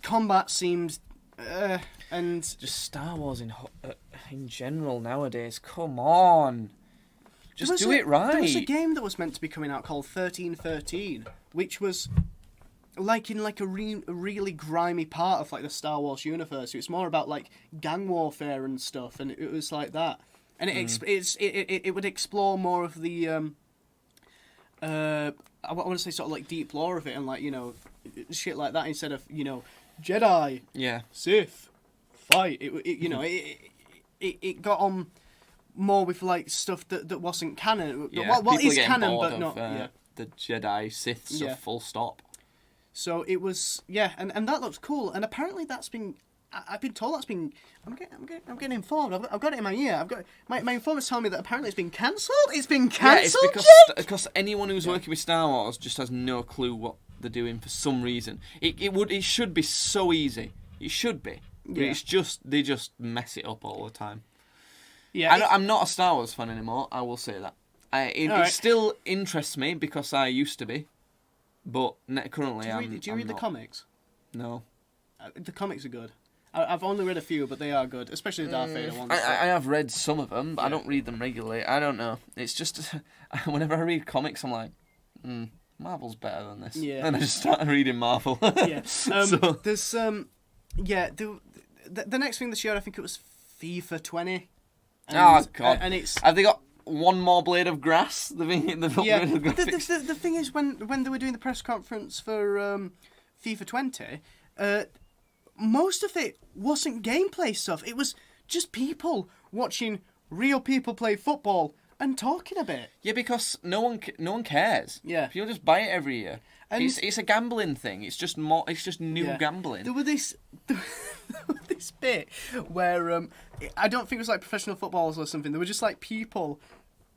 combat seemed, and just Star Wars in general nowadays. Come on. Just do it right. There was a game that was meant to be coming out called 1313, which was like in like a really grimy part of like the Star Wars universe. It's more about like gang warfare and stuff, and it was like that. And it would explore more of the I want to say sort of like deep lore of it, and like, you know, shit like that, instead of, you know, Jedi, Sith, fight. It got on more with like stuff that wasn't canon. What is canon, but not the Jedi Sith stuff. Full stop. So it was and that looks cool. And apparently that's been. I've been told that's been. I'm getting informed. I've got it in my ear. I've got my informants telling me that apparently it's been cancelled. It's been cancelled. Yeah, it's because anyone who's working with Star Wars just has no clue what they're doing for some reason. It should be so easy. It should be. But it's just they just mess it up all the time. Yeah, I'm not a Star Wars fan anymore. I will say that. It still interests me because I used to be, but currently Do you read the comics? No. The comics are good. I've only read a few, but they are good, especially the Darth Vader ones. I have read some of them, but I don't read them regularly. I don't know. It's just whenever I read comics, I'm like, Marvel's better than this. Yeah. And I just started reading Marvel. Yeah. There's the next thing this year, I think it was FIFA 20. Oh God! And have they got one more blade of grass? The thing is, when they were doing the press conference for FIFA 20, most of it wasn't gameplay stuff. It was just people watching real people play football and talking a bit. Yeah, because no one cares. Yeah, people just buy it every year. And it's a gambling thing. It's just new gambling. There was this bit where I don't think it was like professional footballers or something. There were just like people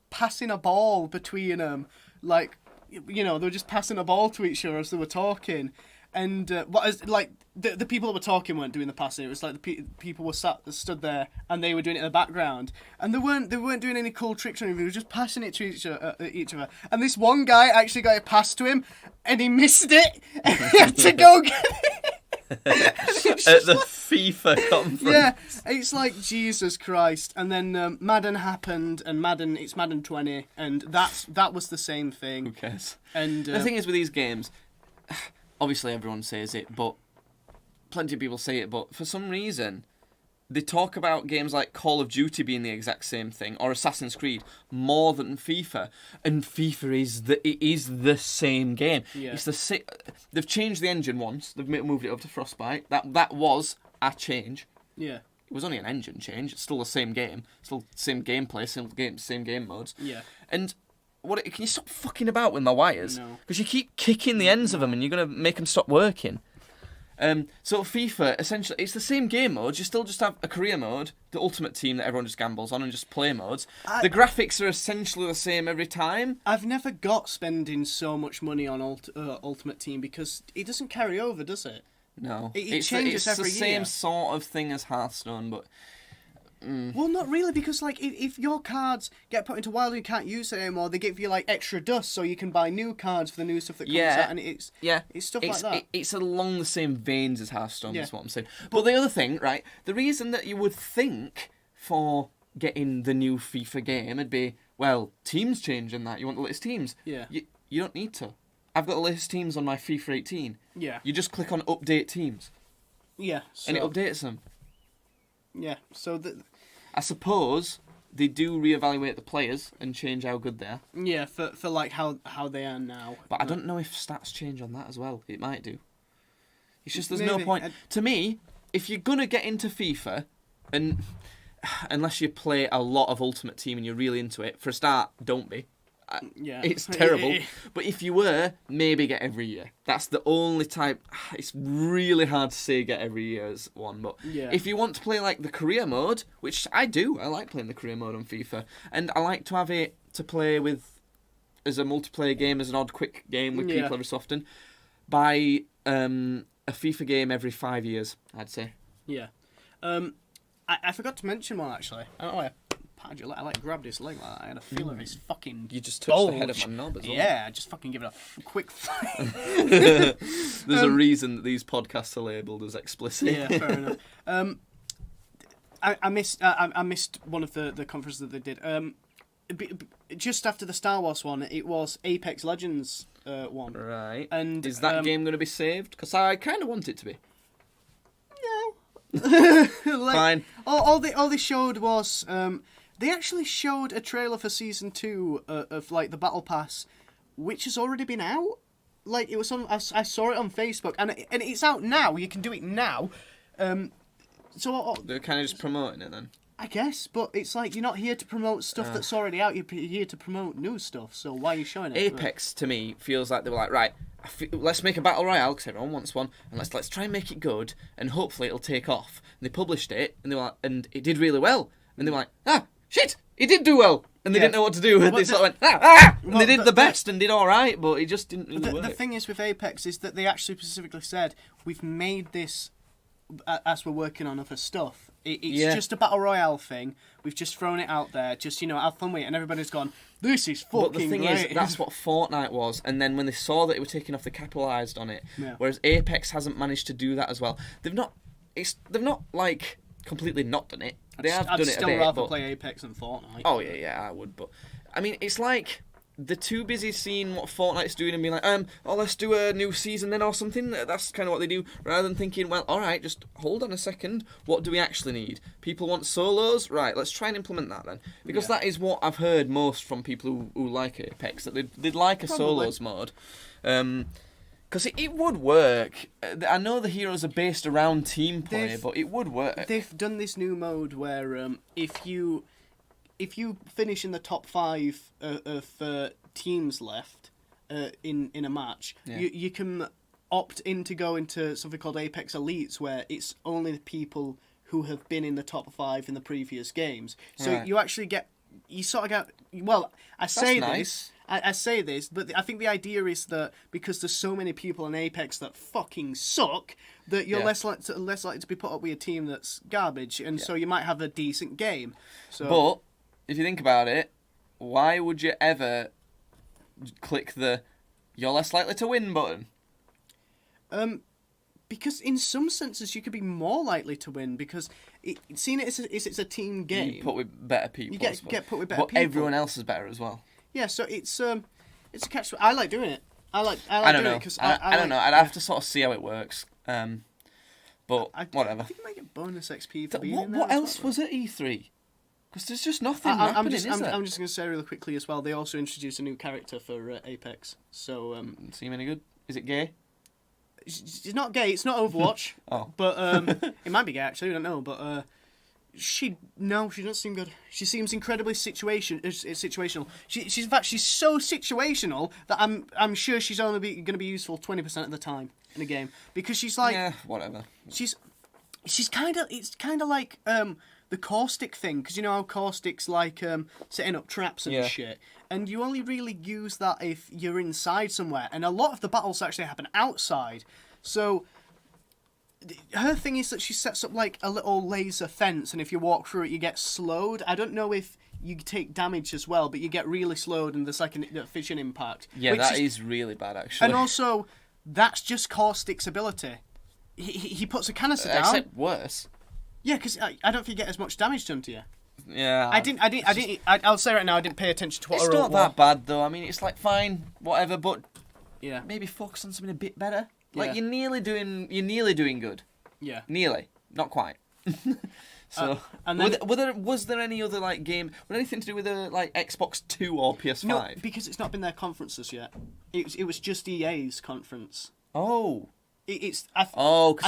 passing a ball between them, like, you know, they were just passing a ball to each other as they were talking. And the people that were talking weren't doing the passing. It was like the people were stood there and they were doing it in the background. And they weren't doing any cool tricks or anything. They were just passing it to each other. And this one guy actually got it passed to him, and he missed it. And he had to go get it. At the FIFA conference. Yeah, it's like Jesus Christ. And then Madden happened, and it's Madden 20, and that was the same thing. Who cares? And the thing is with these games, obviously everyone says it, but plenty of people say it, but for some reason they talk about games like Call of Duty being the exact same thing, or Assassin's Creed, more than FIFA. And FIFA is the same game. Yeah. They've changed the engine once. They've moved it over to Frostbite. That was a change. Yeah. It was only an engine change. It's still the same game. Still the same gameplay, same game modes. Yeah. And can you stop fucking about with my wires? No. Because you keep kicking the ends of them and you're going to make them stop working. So FIFA, essentially, it's the same game modes. You still just have a career mode, the ultimate team that everyone just gambles on, and just play modes. The graphics are essentially the same every time. I've never got spending so much money on Ultimate Team because it doesn't carry over, does it? No. It changes every year. It's the same sort of thing as Hearthstone, but... Well, not really, because like if your cards get put into Wild and you can't use it anymore, they give you like extra dust so you can buy new cards for the new stuff that comes out, and it's stuff like that. It's along the same veins as Hearthstone, is what I'm saying. But the other thing, right, the reason that you would think for getting the new FIFA game would be, well, teams change and that. You want the latest teams. Yeah. You don't need to. I've got the latest teams on my FIFA 18. Yeah. You just click on update teams. Yeah. And it updates them. Yeah, so I suppose they do reevaluate the players and change how good they are. Yeah, for like how they are now. But I don't know if stats change on that as well. It might do. It's just there's no point. To me, if you're going to get into FIFA, and unless you play a lot of Ultimate Team and you're really into it, for a start, don't be. It's terrible. But if you were, maybe get every year. That's the only type. It's really hard to say get every year as one. But if you want to play like the career mode, which I do, I like playing the career mode on FIFA, and I like to have it to play with as a multiplayer game, as an odd quick game with people every so often. Buy a FIFA game every 5 years, I'd say. Yeah. I forgot to mention one actually. I don't know why I like grabbed his leg like that. I had a feel of his fucking You just touched the head of my knob as well. Yeah, I just fucking give it a quick flick. There's a reason that these podcasts are labelled as explicit. Yeah, fair enough. I missed one of the conferences that they did. Just after the Star Wars one, it was Apex Legends one. Right. And is that game going to be saved? Because I kind of want it to be. Like, Fine. All they showed was they actually showed a trailer for season 2 of like the Battle Pass, which has already been out. Like it was on. I saw it on Facebook, and it's out now. You can do it now. So They're kind of just promoting it then. I guess, but it's like you're not here to promote stuff that's already out. You're here to promote new stuff. So why are you showing it? Apex to me feels like they were like, right, let's make a battle royale because everyone wants one, and let's try and make it good, and hopefully it'll take off. And they published it, and they were like, and it did really well, and they were like, shit, it did do well, and they didn't know what to do, and they sort of went, and they did the best and did all right, but it just didn't really work. The thing is with Apex is that they actually specifically said we've made this as we're working on other stuff. It's just a battle royale thing. We've just thrown it out there, just have fun with it, and everybody's gone, this is fucking But the thing great. is, that's what Fortnite was, and then when they saw that it was taking off, they capitalised on it. Yeah. Whereas Apex hasn't managed to do that as well. They've not like completely not done it. They have done it a bit. I'd still rather play Apex than Fortnite. Oh yeah, I would. But I mean, it's like they're too busy seeing what Fortnite's doing and being like, let's do a new season then or something. That's kind of what they do, rather than thinking, well, all right, just hold on a second. What do we actually need? People want solos, right? Let's try and implement that then, because that is what I've heard most from people who like Apex, that they'd like a solos mode. Because it would work. I know the heroes are based around team play, but it would work. They've done this new mode where if you finish in the top 5 of teams left in a match, you can opt in to go into something called Apex Elites, where it's only the people who have been in the top 5 in the previous games. So you actually get, well, I say this, but I think the idea is that because there's so many people in Apex that fucking suck, that you're less likely to be put up with a team that's garbage, and so you might have a decent game. So, but if you think about it, why would you ever click the "you're less likely to win" button? Because in some senses you could be more likely to win, because seeing it as it's a team game. You put with better people. You get put with better people. But everyone else is better as well. Yeah, so it's a catch. I like doing it. I don't know. I don't know. I'd have to sort of see how it works. But whatever. I think you might get bonus XP for being in there. What else was at E3? Because there's just nothing happening, is there? I'm just going to say really quickly as well, they also introduced a new character for Apex. So seem any good? Is it gay? It's not gay. It's not Overwatch. But it might be gay actually. I don't know. But she doesn't seem good. She seems incredibly situational. She's in fact she's so situational that I'm sure she's only going to be useful 20% of the time in a game, because she's like whatever. She's kind of like the caustic thing, because you know how caustic's like setting up traps and shit, and you only really use that if you're inside somewhere, and a lot of the battles actually happen outside. So her thing is that she sets up like a little laser fence, and if you walk through it you get slowed. I don't know if you take damage as well, but you get really slowed and there's like a fission impact. Yeah, that is really bad actually. And also that's just caustic's ability. He puts a canister down. Except worse. Yeah, because I don't think you get as much damage done to you. Yeah. I'll say right now, I didn't pay attention to what I wrote. It's not that bad though. I mean, it's like fine, whatever, but yeah, maybe focus on something a bit better. Like Yeah. you're nearly doing good. Yeah. Nearly, not quite. So, and then, was there any other like game? Was anything to do with like Xbox 2 or PS5? No, because it's not been their conferences yet. It was just EA's conference. Oh. Because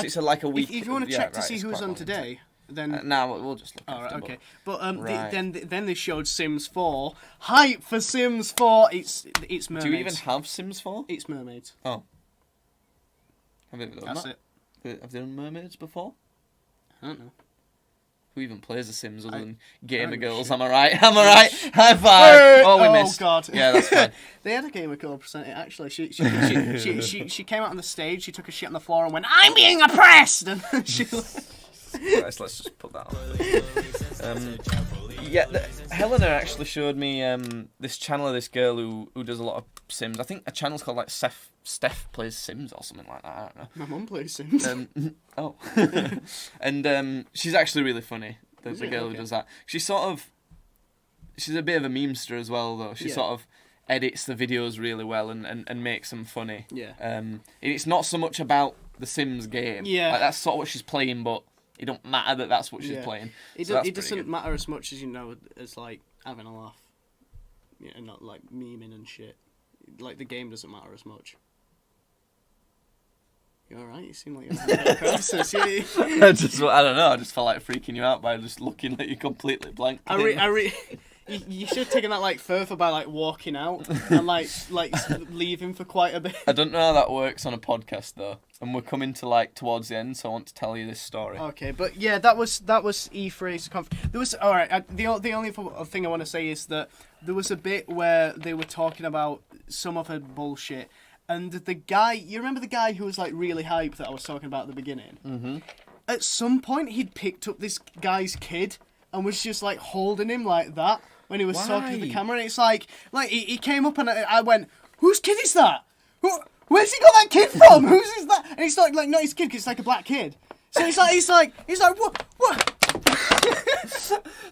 it's like a week. If you want to check to see who's on today, then now we'll just look. All right, okay. But Right. then they showed Sims 4. Hype for Sims 4. It's mermaids. Do you even have Sims 4? It's mermaids. Oh. Have they done That's that? it. Have they done mermaids before? I don't know. Who even plays The Sims other than gamer don't girls? shit. Am I right? High five! We missed. Oh god. Yeah, that's fine. They had a gamer girl present it actually. She came out on the stage. She took a shit on the floor and went, "I'm being oppressed." And she. Let's just put that on. Helena actually showed me this channel of this girl who does a lot of Sims. I think a channel's called like Steph Plays Sims or something like that. I don't know. My mum plays Sims. And she's actually really funny. The girl Okay. who does that. She's a bit of a memester as well, though. She sort of edits the videos really well and makes them funny. Yeah. It's not so much about the Sims game. Yeah. Like, that's sort of what she's playing, but it don't matter that that's what she's playing. It doesn't matter as much as, as, like, having a laugh. Yeah, and not, like, memeing and shit. Like, the game doesn't matter as much. You alright? You seem like you're having a bit of crisis. Yeah. I don't know. I just felt like freaking you out by just looking at you completely blank. You should have taken that like further by like walking out and like leaving for quite a bit. I don't know how that works on a podcast though, and we're coming to like towards the end, so I want to tell you this story. Okay, but yeah, that was E3's There was the only thing I want to say is that there was a bit where they were talking about some other bullshit. And the guy, you remember the guy who was like really hyped that I was talking about at the beginning? Mm-hmm. At some point, he'd picked up this guy's kid and was just like holding him like that when he was talking to the camera. And it's like he came up and I went, "Whose kid is that? Where's he got that kid from? Whose is that?" And it's like not his kid, 'cause it's like a black kid. So he's like, what?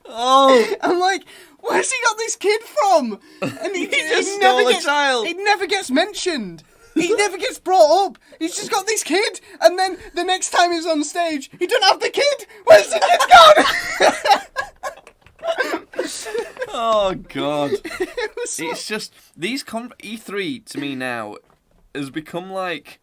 Oh, I'm like, where's he got this kid from? And he just stole a child. It never gets mentioned. He never gets brought up. He's just got this kid, and then the next time he's on stage, he doesn't have the kid. Where's the kid gone? Oh god! It's just these E3 to me now has become like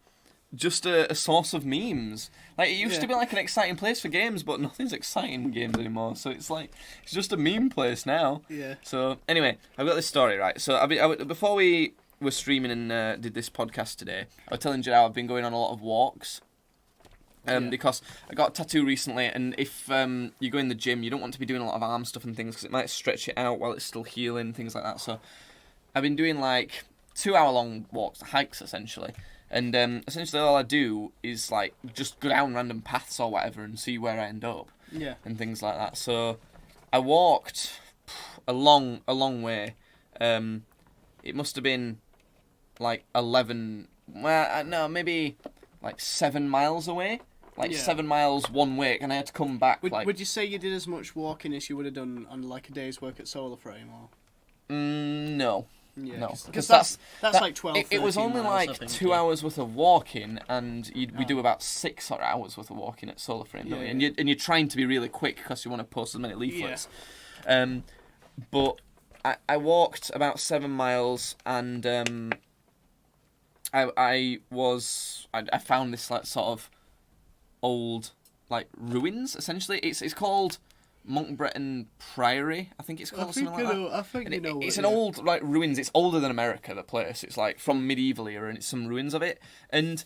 just a source of memes. Like, it used to be like an exciting place for games, but nothing's exciting in games anymore. So it's like, it's just a meme place now. Yeah. So anyway, I've got this story, right? So before we were streaming and did this podcast today, I was telling you how I've been going on a lot of walks. Because I got a tattoo recently, and if you go in the gym, you don't want to be doing a lot of arm stuff and things, because it might stretch it out while it's still healing, things like that. So I've been doing like 2-hour-long walks, hikes essentially. And essentially all I do is like just go down random paths or whatever and see where I end up. Yeah. And things like that. So I walked a long way. It must have been like 11, well, no, maybe like 7 miles away. Like 7 miles one way, and I had to come back. Would you say you did as much walking as you would have done on like a day's work at Solar Frame? Or? No. Yeah, no, because that's like 12. It was only miles, like 2 hours worth of walking, and we do about 6 hours worth of walking at Solar Frame, don't we? And you're trying to be really quick because you want to post as many leaflets. Yeah. But I walked about 7 miles, and I found this like sort of old like ruins. Essentially, it's called Monk Breton Priory, I think it's called, something like that. I think it's an old like ruins. It's older than America. The place. It's like from medieval era, and it's some ruins of it. And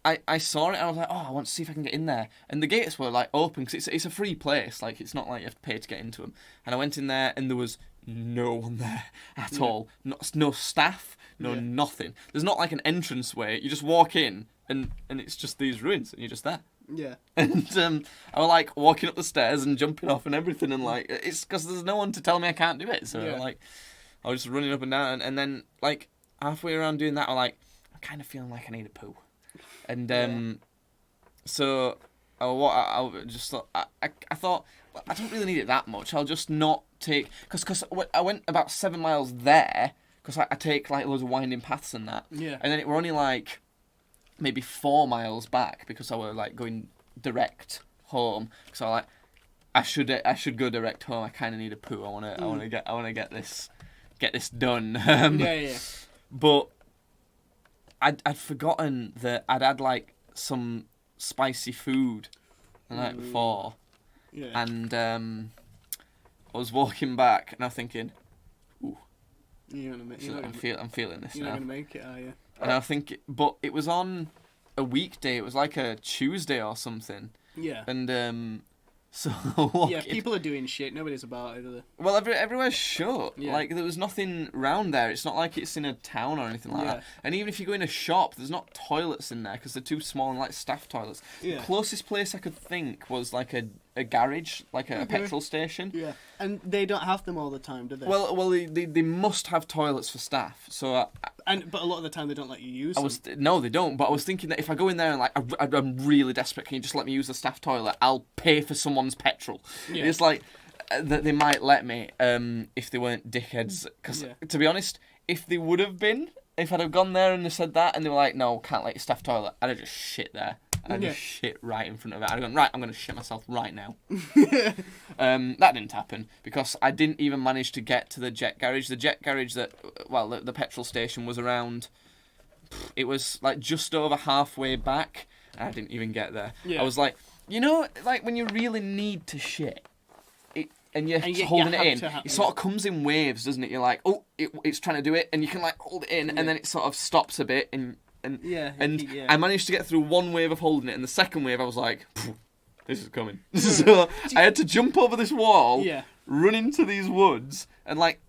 I saw it, and I was like, oh, I want to see if I can get in there. And the gates were like open because it's a free place. Like, it's not like you have to pay to get into them. And I went in there, and there was no one there at all. No staff. No nothing. There's not like an entrance way. You just walk in, and it's just these ruins, and you're just there. Yeah. And I was like walking up the stairs and jumping off and everything, and like it's because there's no one to tell me I can't do it. So like I was just running up and down, and then like halfway around doing that, I'm kind of feeling like I need a poo, and so I just thought I thought, well, I don't really need it that much. I'll just not take because I went about 7 miles there because I take like loads of winding paths and that, and then it were only like maybe 4 miles back because I were like going direct home. So I should go direct home. I kind of need a poo. I want to get this done. But I'd forgotten that I'd had like some spicy food the night before, and I was walking back and I'm thinking, ooh, I'm feeling this now. You're not gonna make it, are you? And I think, but it was on a weekday. It was like a Tuesday or something. Yeah. And so people are doing shit. Nobody's about it, are they? Well, everywhere's shut. Yeah. Like, there was nothing round there. It's not like it's in a town or anything like that. And even if you go in a shop, there's not toilets in there because they're too small and like staff toilets. Yeah. The closest place I could think was like a garage, like a petrol station. Yeah. And they don't have them all the time, do they? Well, they must have toilets for staff. So but a lot of the time they don't let you use them. No, they don't. But I was thinking that if I go in there and like I'm really desperate, can you just let me use the staff toilet? I'll pay for someone's petrol. Yeah. It's like that they might let me if they weren't dickheads. Because to be honest, if they would have been, if I'd have gone there and they said that, and they were like, no, can't let you staff toilet, I'd have just shit there. I'd just shit right in front of it. I'd have gone, right, I'm going to shit myself right now. That didn't happen, because I didn't even manage to get to the jet garage. The jet garage the petrol station was around, it was like just over halfway back, and I didn't even get there. Yeah. I was like, you know, like when you really need to shit, and you're holding it in, it sort of comes in waves, doesn't it? You're like, oh, it's trying to do it, and you can like hold it in, and then it sort of stops a bit, and I managed to get through one wave of holding it, and the second wave I was like, this is coming. So I had to jump over this wall, run into these woods, and like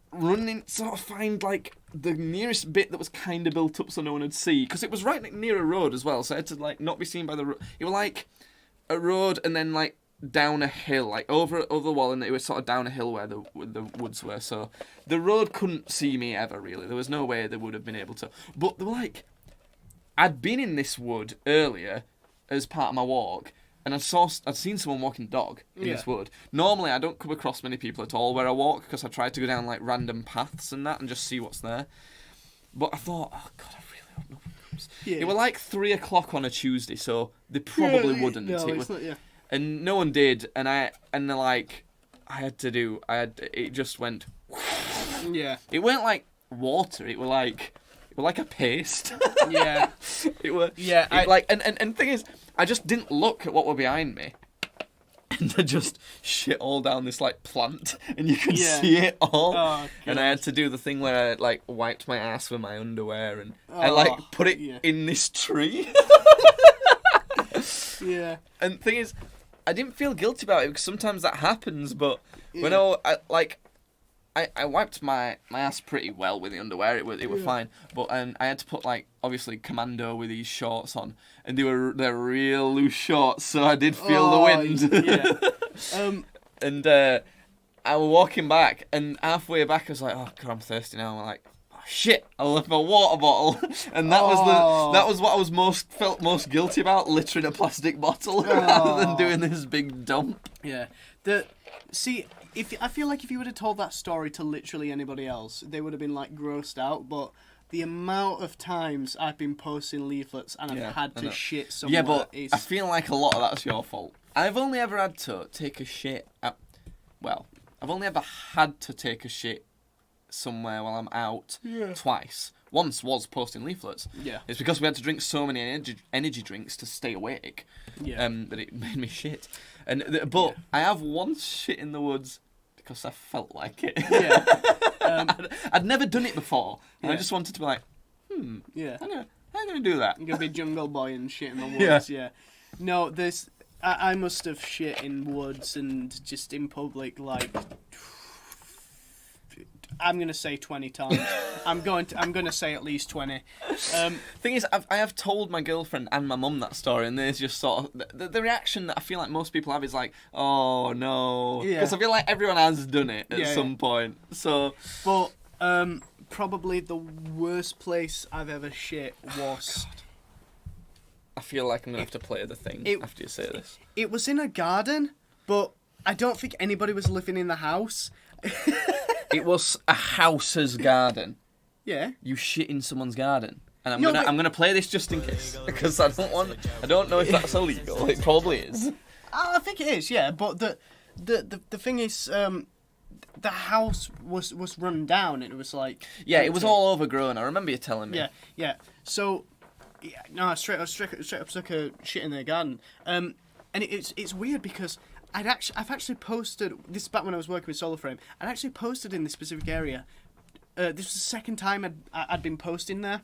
sort of find like the nearest bit that was kind of built up so no one would see, because it was right near a road as well, so I had to like not be seen by the road. It was like a road and then like down a hill, like over the wall, and it was sort of down a hill where the woods were, so the road couldn't see me ever, really. There was no way they would have been able to. But they were like, I'd been in this wood earlier as part of my walk, and I'd seen someone walking dog in this wood. Normally, I don't come across many people at all where I walk, because I try to go down like random paths and that and just see what's there. But I thought, oh God, I really hope no one comes. It was like 3 o'clock on a Tuesday, so they probably wouldn't. No, it's not, and no one did, and it just went. Yeah. It weren't like water. It were like a paste. Yeah. It were. Yeah. And thing is, I just didn't look at what were behind me, and I just shit all down this like plant, and you could see it all. Oh, and I had to do the thing where I like wiped my ass with my underwear, and I like put it in this tree. Yeah. And thing is, I didn't feel guilty about it, because sometimes that happens, but when I wiped my ass pretty well with the underwear, it was fine, but I had to put like obviously commando with these shorts on, and they're real loose shorts, so I did feel the wind. And I was walking back, and halfway back I was like, oh God, I'm thirsty now. I'm like, oh, shit, I left my water bottle, and that was what I was felt most guilty about, littering a plastic bottle rather than doing this big dump. Yeah. I feel like if you would have told that story to literally anybody else, they would have been like grossed out. But the amount of times I've been posting leaflets and I've had to shit somewhere. Yeah, but I feel like a lot of that's your fault. I've only ever had to take a shit I've only ever had to take a shit somewhere while I'm out twice. Once was posting leaflets. Yeah. It's because we had to drink so many energy drinks to stay awake. Yeah. That it made me shit. But I have once shit in the woods because I felt like it. Yeah. I'd never done it before, and I just wanted to be like, yeah, I'm gonna do that. You're gonna be jungle boy and shit in the woods. Yeah. No, I must have shit in woods and just in public like. I'm gonna say 20 times. I'm gonna say at least 20. Thing is, I have told my girlfriend and my mum that story, and there's just sort of the reaction that I feel like most people have is like, oh no, because I feel like everyone has done it at some point. So, but probably the worst place I've ever shit was. Oh, I feel like I'm gonna have to play the thing after you say this. It was in a garden, but I don't think anybody was living in the house. It was a house's garden. Yeah. You shit in someone's garden. And I'm gonna play this just in case, because I don't know if that's illegal. It probably is. I think it is, yeah. But the thing is, the house was run down. It was like it was all overgrown. I remember you telling me. Yeah. So, straight up stuck a shit in their garden. And it's weird because. I've actually posted, this is back when I was working with Solar Frame, I'd actually posted in this specific area. This was the second time I'd been posting there.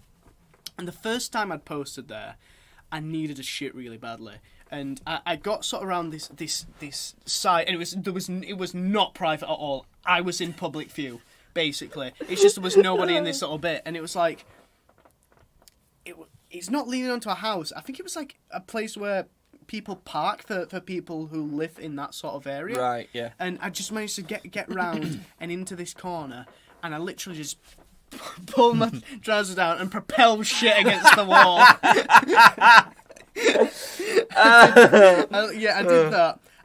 And the first time I'd posted there, I needed a shit really badly. And I got sort of around this site, and it was not private at all. I was in public view, basically. It's just there was nobody in this little bit. And it was like, it's not leading onto a house. I think it was like a place where people park for people who live in that sort of area. Right, yeah. And I just managed to get round and into this corner, and I literally just pulled my trousers down and propelled shit against the wall.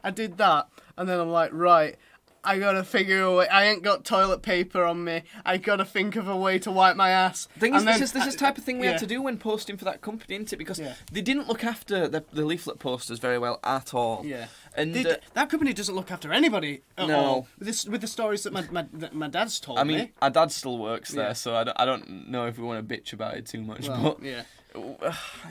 I did that. And then I'm like, right, I gotta figure a way. I ain't got toilet paper on me. I gotta think of a way to wipe my ass. Thing is, this is the type of thing we yeah. had to do when posting for that company, isn't it? Because Yeah. they didn't look after the leaflet posters very well at all. Yeah. And that company doesn't look after anybody at No. all. With the stories that my dad's told me. I mean, our dad still works there, Yeah. so I don't know if we want to bitch about it too much. Well, but yeah.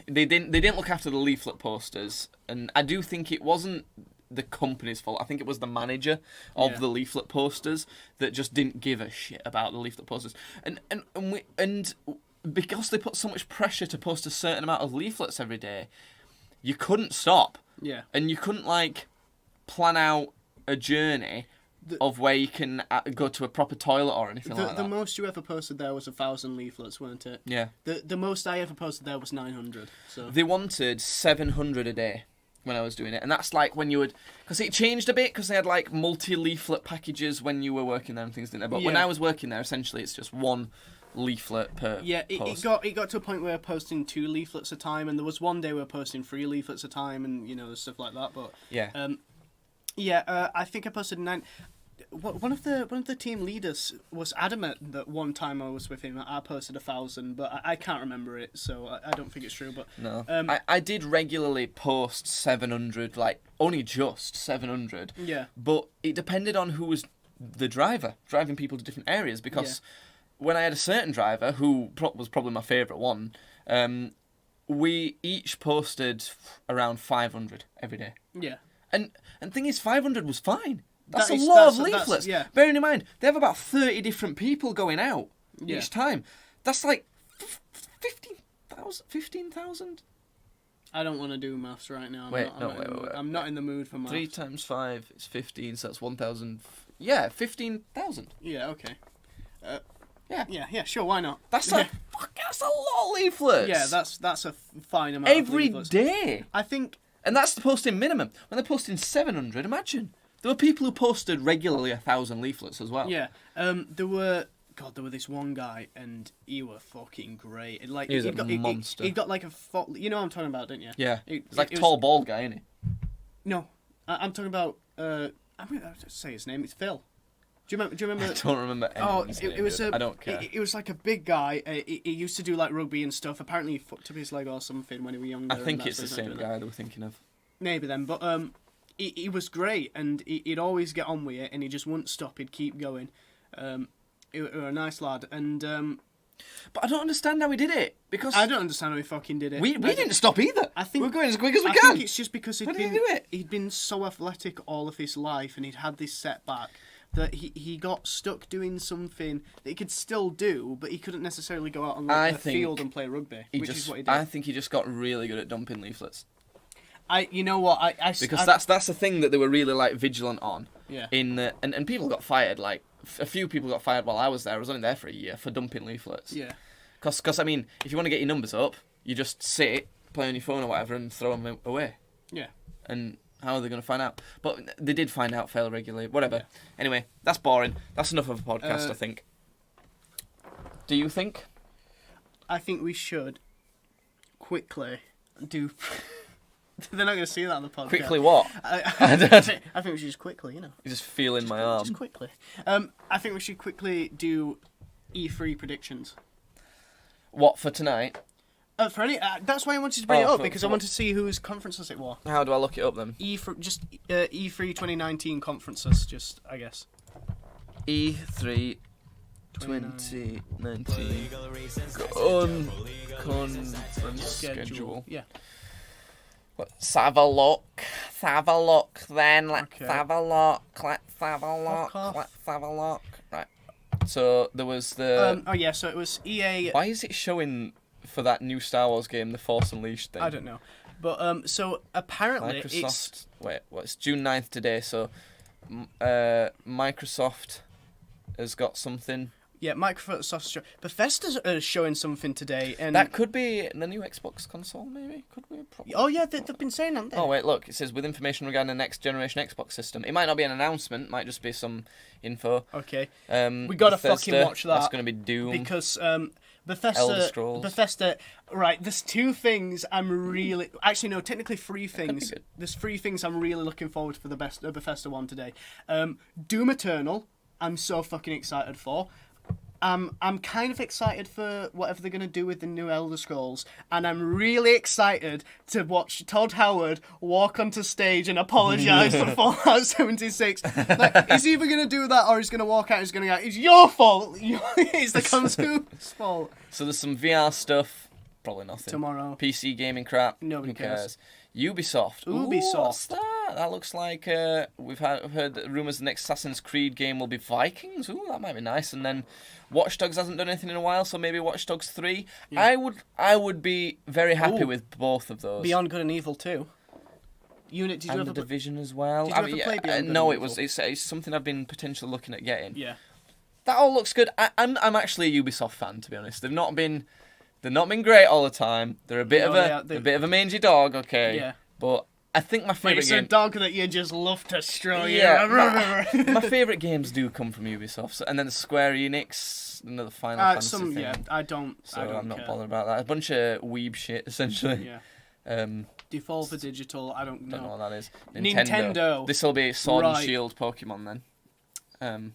they didn't look after the leaflet posters, and I do think it wasn't the company's fault. I think it was the manager of Yeah. the leaflet posters that just didn't give a shit about the leaflet posters, and because they put so much pressure to post a certain amount of leaflets every day, you couldn't stop, Yeah. and you couldn't like plan out a journey of where you can go to a proper toilet or anything like that. The most you ever posted there was 1,000 leaflets, weren't it? Yeah. The most I ever posted there was 900. So They wanted 700 a day when I was doing it, and that's like when you would, because it changed a bit because they had like multi-leaflet packages when you were working there and things, didn't they? But when Yeah. I was working there, essentially it's just one leaflet per yeah, it post. got to a point where we were posting 2 leaflets a time, and there was one day we were posting 3 leaflets a time, and stuff like that. But Yeah. I think I posted 9. One of the team leaders was adamant that one time I was with him, I posted 1,000, but I can't remember it, so I don't think it's true. But No. I did regularly post 700, like only just 700. Yeah. But it depended on who was the driver, driving people to different areas, because when I had a certain driver, who was probably my favourite one, we each posted around 500 every day. Yeah. And thing is, 500 was fine. That's That a is- lot that's- of that's- leaflets. yeah. Bearing in mind, they have about 30 different people going out Yeah. each time. That's like 15,000? I don't want to do maths right now. Wait. I'm not in the mood for maths. 3 times 5 is 15, so that's 1,000. Yeah, 15,000. Yeah. Okay. Yeah. Yeah. Sure. Why not? That's yeah. that's a lot of leaflets. Yeah. That's a fine amount. every of leaflets. day. I think. And that's the posting minimum. When they're posting 700, imagine. There were people who posted regularly 1,000 leaflets as well. Yeah. There were this one guy, and he were fucking great. Like He was he'd a got, monster. He got like you know what I'm talking about, don't you? Yeah. It- It's like it was- tall, bald guy, isn't he? No, I'm talking about. I'm gonna say his name. It's Phil. Do you remember? I don't remember anyone's it name, was dude. I don't care. It was like a big guy. He used to do like rugby and stuff. Apparently, he fucked up his leg or something when he was younger. I think and it's the that's why he's same not doing guy that we're thinking of. that. Maybe then, but he was great, and he'd always get on with it, and he just wouldn't stop. He'd keep going. He was a nice lad, and But I don't understand how he did it, because I don't understand how he fucking did it. we didn't stop either. I think we're going as quick as we I can. think it's just because How did he do it? he'd been so athletic all of his life, and he'd had this setback that he got stuck doing something that he could still do, but he couldn't necessarily go out on the field and play rugby, is what he did. I think he just got really good at dumping leaflets. You know what? Because that's the thing that they were really like vigilant on. Yeah. And people got fired. Like a few people got fired while I was there. I was only there for a year for dumping leaflets. Yeah. Because I mean, if you want to get your numbers up, you just sit, play on your phone or whatever, and throw them away. Yeah. And how are they going to find out? But they did find out fairly regularly. Whatever. Yeah. Anyway, that's boring. That's enough of a podcast, I think. Do you think? I think we should quickly do. They're not going to see that on the podcast. Quickly what? I think we should just quickly, You're just feeling my arm. Just quickly. I think we should quickly do E3 predictions. What, for tonight? For any, that's why I wanted to bring it up, because I wanted to see whose conferences it was. How do I look it up then? E3 2019 conferences, just I guess. E3 2019 conference schedule. Yeah. Let's have a look. Let's have a look then. Let's Okay. have a look. Let's have a look. Fuck off. Let's have a look. Right. So there was the. So it was EA. Why is it showing for that new Star Wars game, the Force Unleashed thing? I don't know, but so apparently Microsoft. Wait, well, it's June 9th today, so Microsoft has got something. Yeah, Microsoft's Bethesda's showing something today, and That could be the new Xbox console, maybe? Could we? Probably. oh yeah, they've been saying, haven't they? Oh, wait, look. It says, with information regarding the next generation Xbox system. It might not be an announcement. Might just be some info. Okay. We gotta fucking watch that. That's going to be Doom. Because Elder Bethesda, Scrolls. right, there's two things I'm really... Actually, no, technically three could be things. good. There's three things I'm really looking forward to for the Bethesda one today. Doom Eternal, I'm so fucking excited for. I'm kind of excited for whatever they're going to do with the new Elder Scrolls, and I'm really excited to watch Todd Howard walk onto stage and apologise for Fallout 76. Like, he's either going to do that or he's going to walk out and he's going to go, it's your fault! It's the consumer's fault. So there's some VR stuff. Probably nothing. Tomorrow. PC gaming crap. Nobody Who cares? cares. Ubisoft. Ooh, Ubisoft. what's that? That looks like we've heard rumours the next Assassin's Creed game will be Vikings. Ooh, that might be nice. And then Watch Dogs hasn't done anything in a while, so maybe Watch Dogs 3. Yeah. I would be very happy with both of those. Beyond Good and Evil 2. Did you and ever The Division as well. Did you ever play Beyond Good no, and it's something I've been potentially looking at getting. Yeah. That all looks good. I'm actually a Ubisoft fan, to be honest. They've not been great all the time. They're a bit of a mangy dog, okay. Yeah. But I think my favourite It's game... a dog that you just love to stroll. Yeah, my favourite games do come from Ubisoft. So, and then Square Enix, another Final Fantasy thing. Yeah, I don't I'm not care. bothered about that. A bunch of weeb shit, essentially. Yeah. Devolver Digital, I don't know. Don't know what that is. Nintendo. This will be Sword and Shield Pokemon then.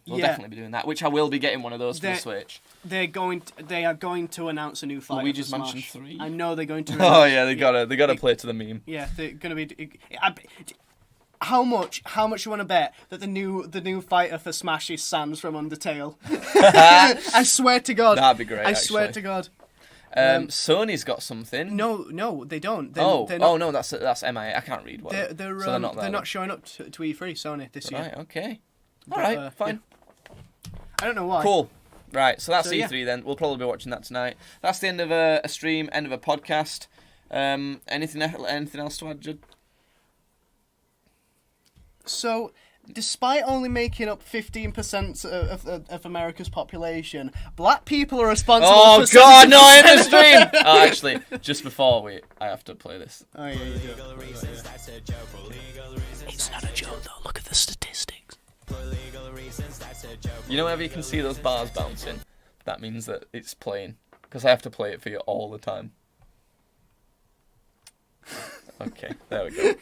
We'll definitely be doing that, which I will be getting one of those for the Switch. They are going to announce a new fighter. Luigi's for Mansion Smash. 3. I know they're going to. Oh yeah, they gotta play to the meme. Yeah, they're gonna be. How much you want to bet that the new fighter for Smash is Sans from Undertale? I swear to God. That'd be great. I swear to God. Sony's got something. No, they don't. They're not... no, that's MIA. I can't read well. They're not showing up to E3 Sony this year. Right. Okay. All right. Fine. Yeah. I don't know why. Cool. Right. So that's E3 then. We'll probably be watching that tonight. That's the end of a stream, end of a podcast. Anything else to add, Judd? So, despite only making up 15% of America's population, black people are responsible for... Oh God, no, in the stream! Oh, actually, just before I have to play this. Oh, yeah, you do. It's not a joke, though. Look at the statistics. You know, whenever you can see those bars bouncing, that means that it's playing. Because I have to play it for you all the time. Okay, there we go.